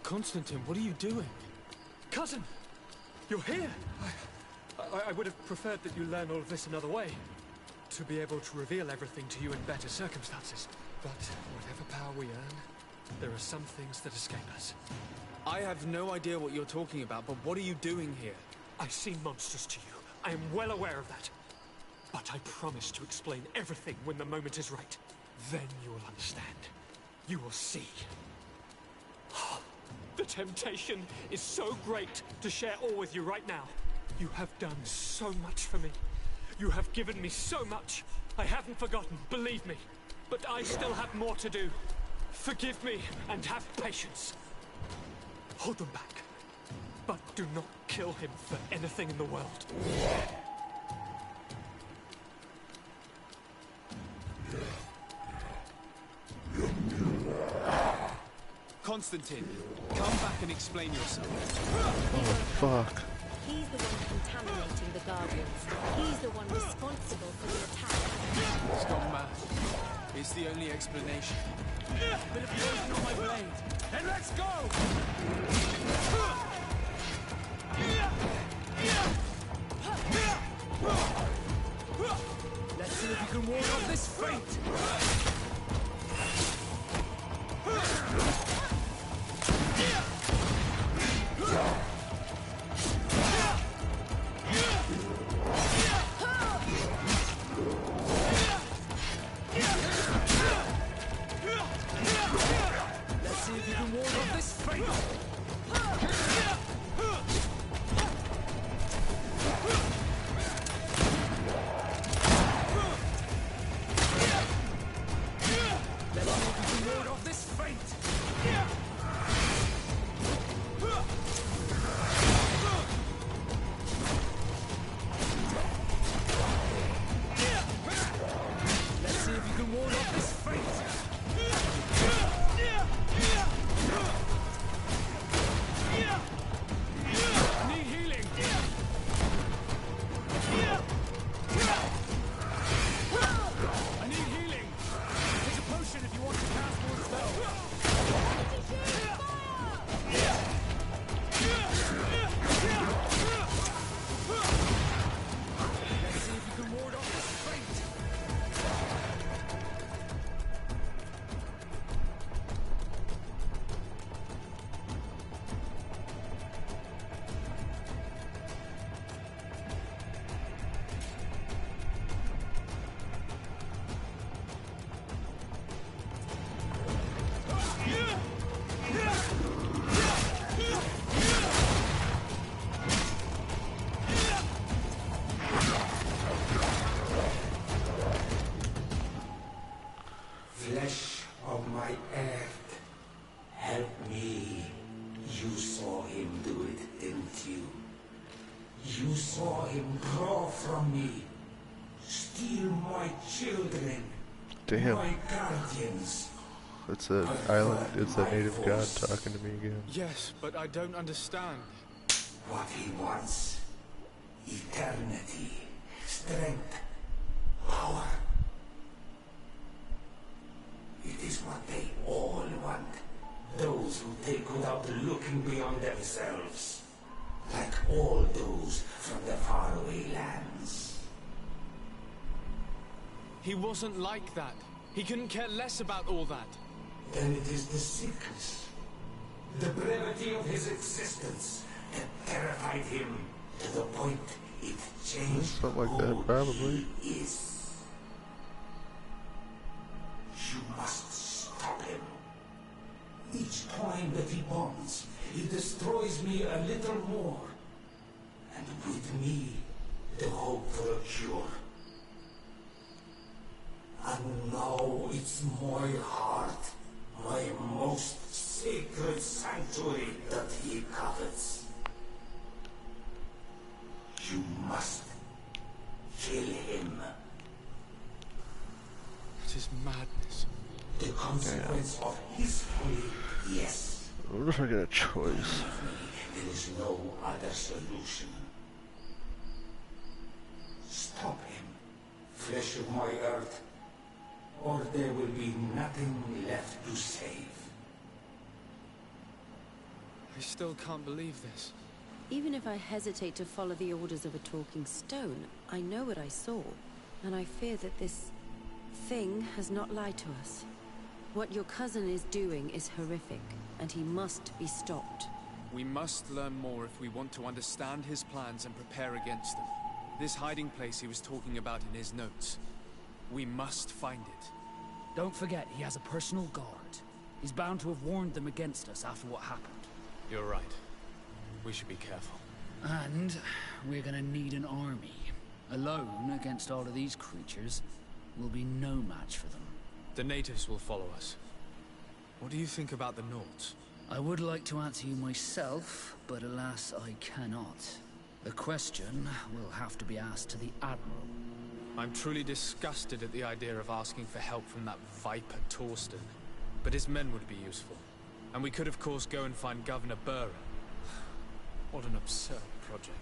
Constantine, what are you doing? Cousin! You're here! I would have preferred that you learn all of this another way. To be able to reveal everything to you in better circumstances. But whatever power we earn, there are some things that escape us. I have no idea what you're talking about, but what are you doing here? I seem monstrous to you. I am well aware of that. But I promise to explain everything when the moment is right. Then you will understand. You will see. The temptation is so great to share all with you right now. You have done so much for me. You have given me so much. I haven't forgotten, believe me. But I still have more to do. Forgive me and have patience. Hold them back. But do not kill him for anything in the world. Constantine, come back and explain yourself. Oh, fuck. He's the one contaminating the Guardians. He's the one responsible for the attack. He's gone mad. It's the only explanation. Bit of poison on my blade. Then let's go! Let's see if you can ward off this fate! Damn. It's an island, it's a native god talking to me again. Yes, but I don't understand. What he wants. Eternity, strength, power. It is what they all want. Those who take without looking beyond themselves. Like all those from the faraway lands. He wasn't like that. He couldn't care less about all that. Then it is the sickness, the brevity of his existence that terrified him to the point it changed something like that, probably. He is. You must stop him. Each time that he bonds, he destroys a little more. And with me, the hope for a cure. And now it's my heart, my most sacred sanctuary that he covets. You must kill him. It is madness. The consequence of his folly, yes. I wonder if I get a choice. There is no other solution. Stop him, flesh of my earth, or there will be nothing left to save. I still can't believe this. Even if I hesitate to follow the orders of a talking stone, I know what I saw, and I fear that this thing has not lied to us. What your cousin is doing is horrific, and he must be stopped. We must learn more if we want to understand his plans and prepare against them. This hiding place he was talking about in his notes. We must find it. Don't forget, he has a personal guard. He's bound to have warned them against us after what happened. You're right. We should be careful. And we're gonna need an army. Alone against all of these creatures will be no match for them. The natives will follow us. What do you think about the Nords? I would like to answer you myself, but alas, I cannot. The question will have to be asked to the Admiral. I'm truly disgusted at the idea of asking for help from that viper Torsten. But his men would be useful. And we could of course go and find Governor Bauer. What an absurd project.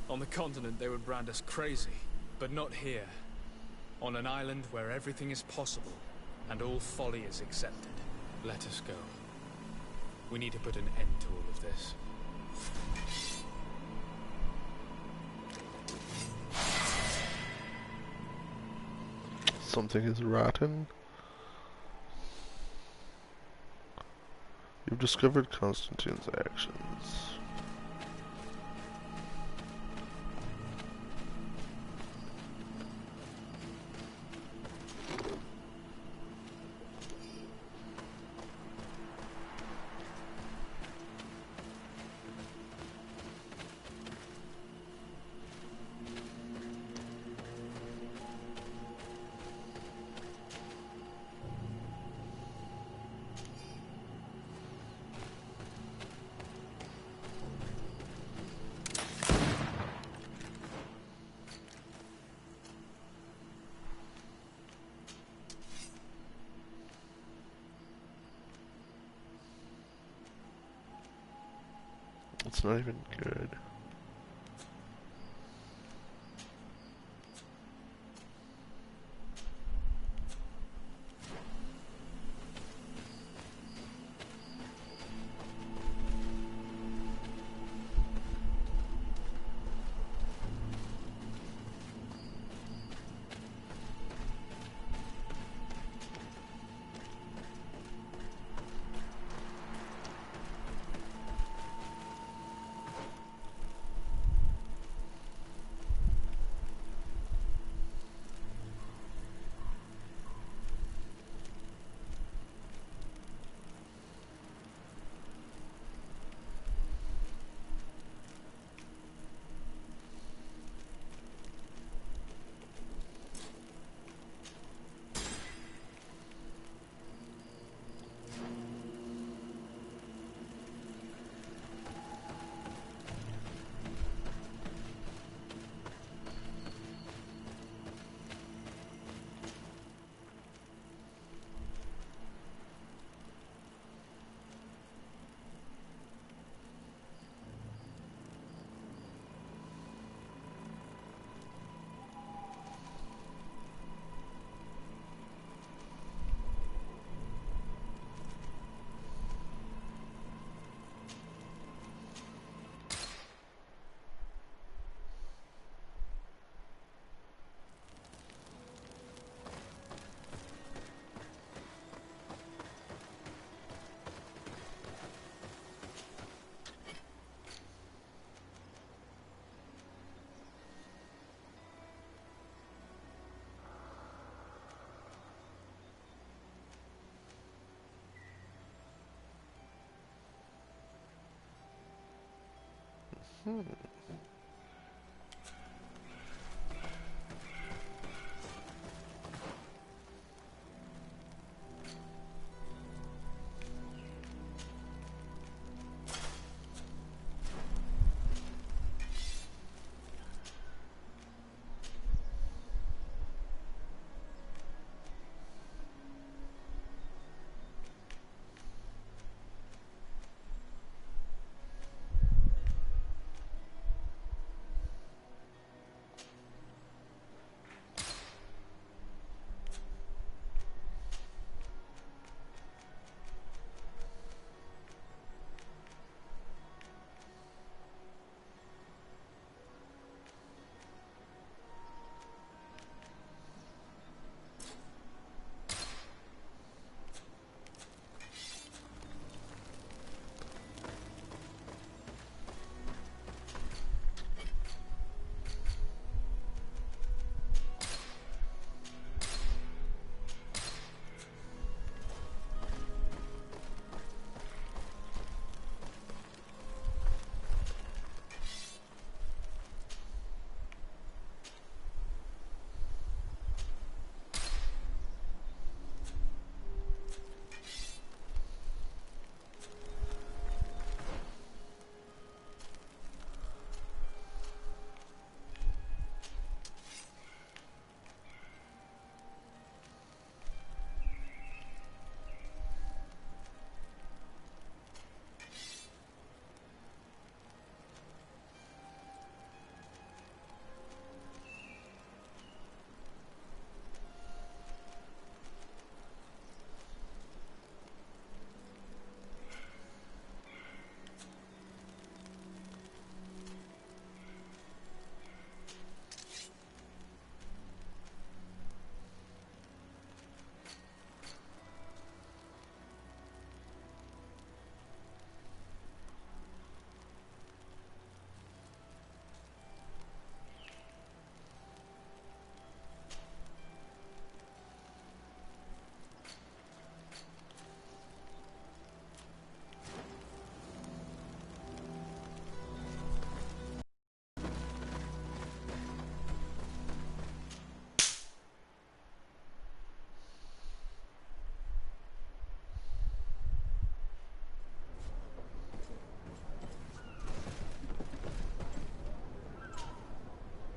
On the continent they would brand us crazy, but not here. On an island where everything is possible, and all folly is accepted. Let us go. We need to put an end to all of this. Something is rotten. You've discovered Constantine's actions. It's not even good.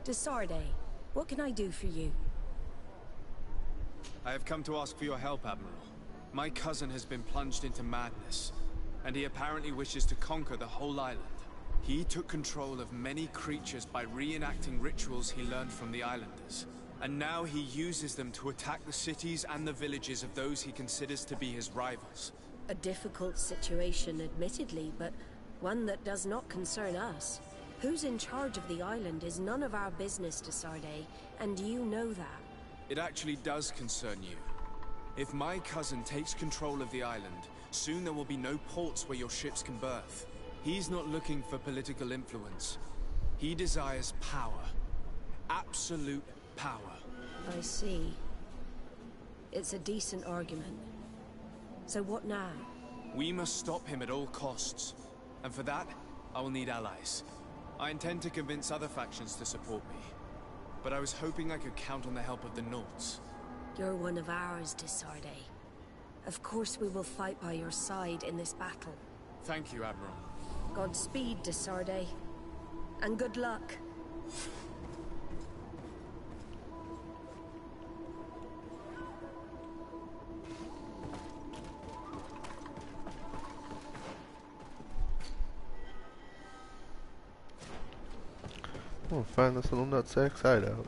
Desarde, what can I do for you? I have come to ask for your help, Admiral. My cousin has been plunged into madness, and he apparently wishes to conquer the whole island. He took control of many creatures by reenacting rituals he learned from the islanders. And now he uses them to attack the cities and the villages of those he considers to be his rivals. A difficult situation, admittedly, but one that does not concern us. Who's in charge of the island is none of our business, Desarde, and you know that. It actually does concern you. If my cousin takes control of the island, soon there will be no ports where your ships can berth. He's not looking for political influence. He desires power. Absolute power. I see. It's a decent argument. So what now? We must stop him at all costs. And for that, I will need allies. I intend to convince other factions to support me. But I was hoping I could count on the help of the Nords. You're one of ours, Desarde. Of course we will fight by your side in this battle. Thank you, Admiral. Godspeed, Desarde. And good luck. We'll find this little nutsack's hideout.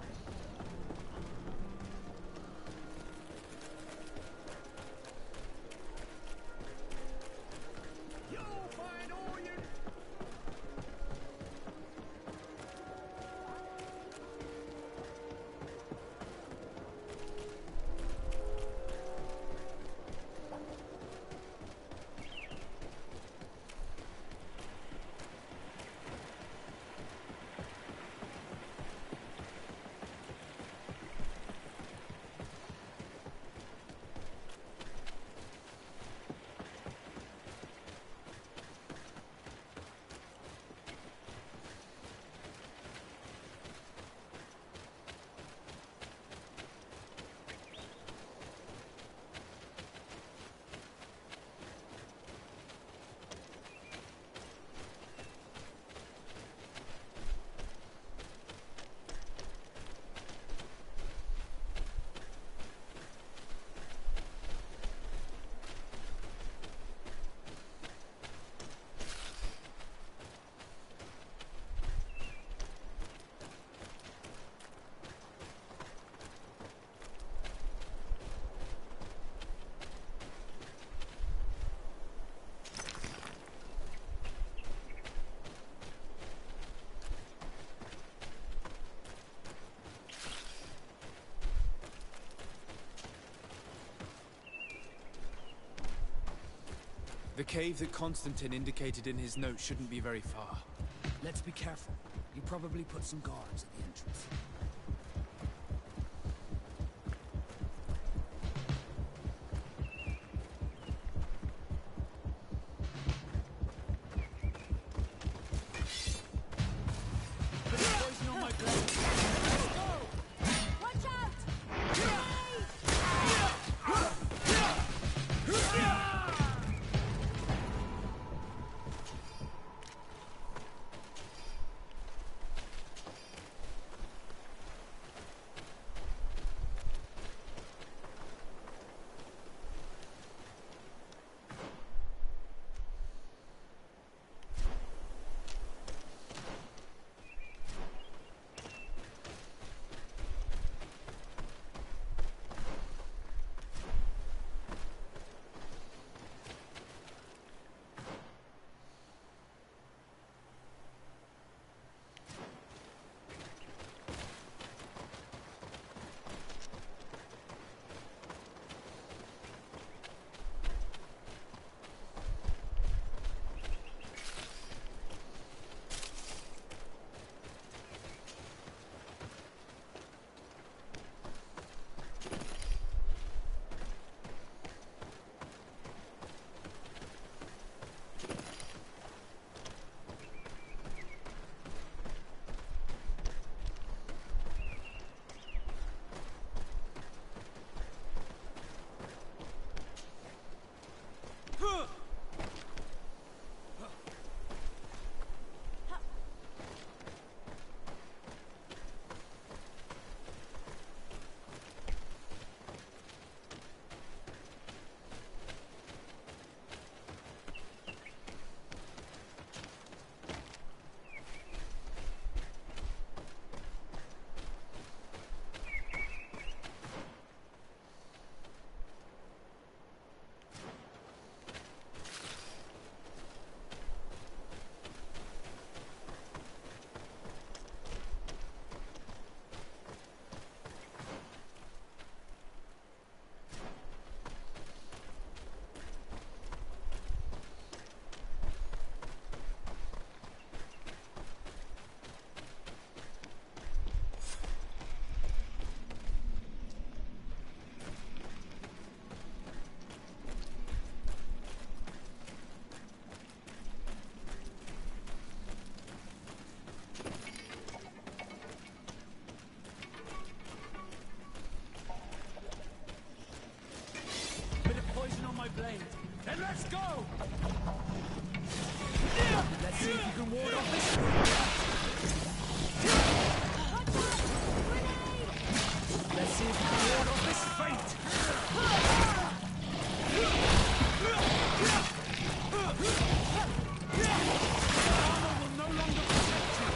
The cave that Constantine indicated in his note shouldn't be very far. Let's be careful. He probably put some guards at the entrance. Then let's go! Let's see if you can ward off this. Let's see if you can ward off this fate. Armor will no longer protect you.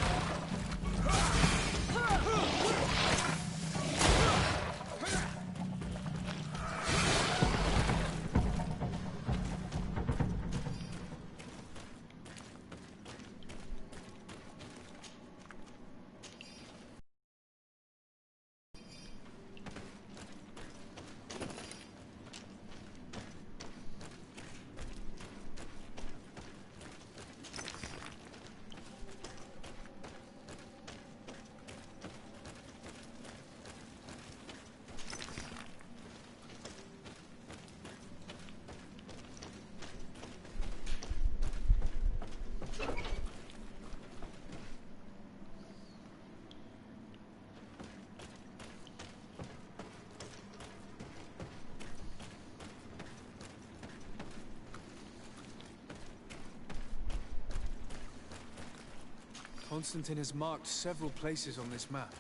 Constantine has marked several places on this map.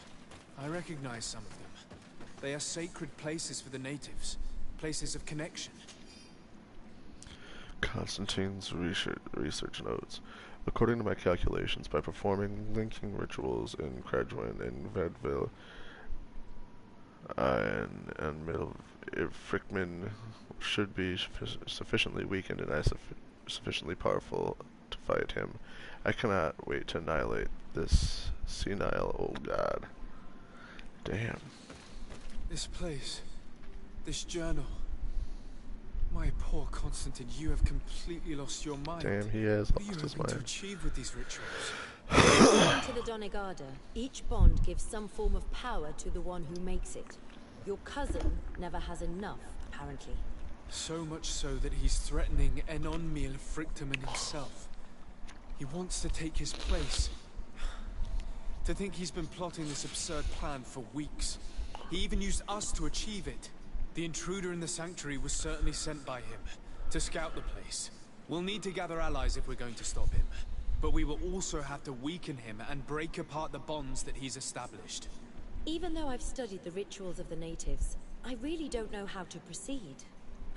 I recognize some of them. They are sacred places for the natives, places of connection. Constantine's research notes. According to my calculations, by performing linking rituals in Credwin and Vedville and Frickman should be sufficiently weakened and I sufficiently powerful to fight him. I cannot wait to annihilate this senile old god. Damn. This place, this journal. My poor Constantine, you have completely lost your mind. Damn, he has What are you lost his hoping to mind. achieve with these rituals? According to the Donegada, each bond gives some form of power to the one who makes it. Your cousin never has enough, apparently. So much so that he's threatening Enonmil Frictamen himself. He wants to take his place. To think he's been plotting this absurd plan for weeks. He even used us to achieve it. The intruder in the sanctuary was certainly sent by him to scout the place. We'll need to gather allies if we're going to stop him. But we will also have to weaken him and break apart the bonds that he's established. Even though I've studied the rituals of the natives, I really don't know how to proceed.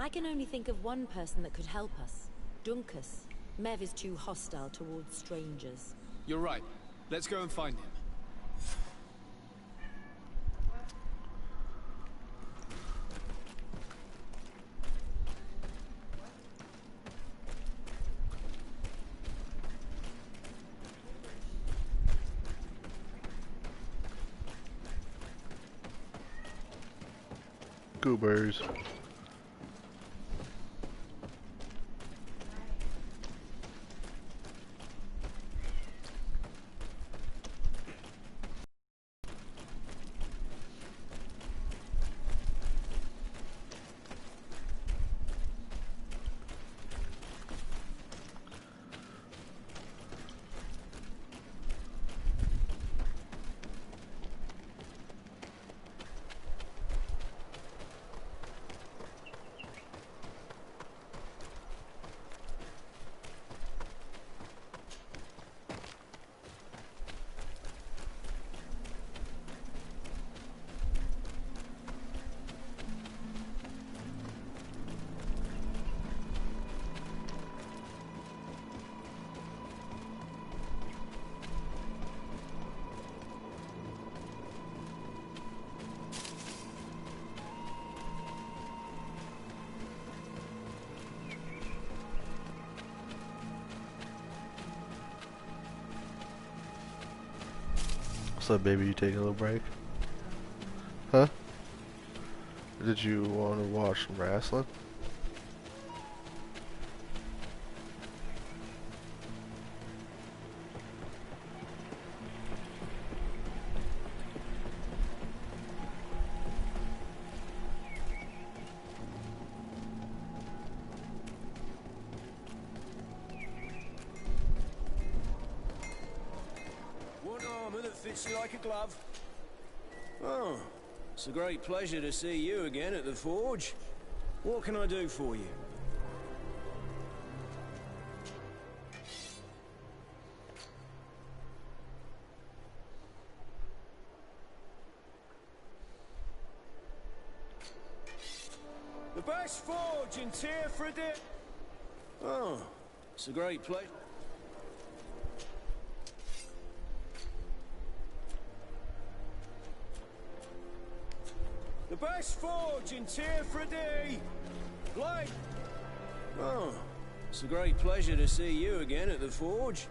I can only think of one person that could help us. Dunkus. Mev is too hostile towards strangers. You're right. Let's go and find him. Goobers. What's up, baby? You taking a little break? Huh? Did you want to watch some wrestling? Fits you like a glove. Oh, it's a great pleasure to see you again at the forge. What can I do for you? The best forge in Tearfredit. Oh, it's a great pleasure. The best forge in Tearfredit! Blake! Oh, it's a great pleasure to see you again at the forge.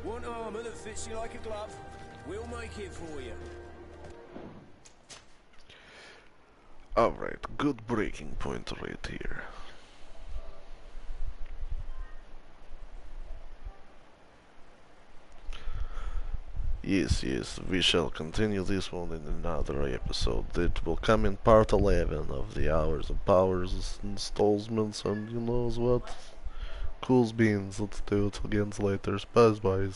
Want armor that fits you like a glove? We'll make it for you. Alright, good breaking point right here. Yes, we shall continue this one in another episode. It will come in part 11 of the Hours of Powers installments, and you knows what? Cool beans, let's do it again later. Bye-bye.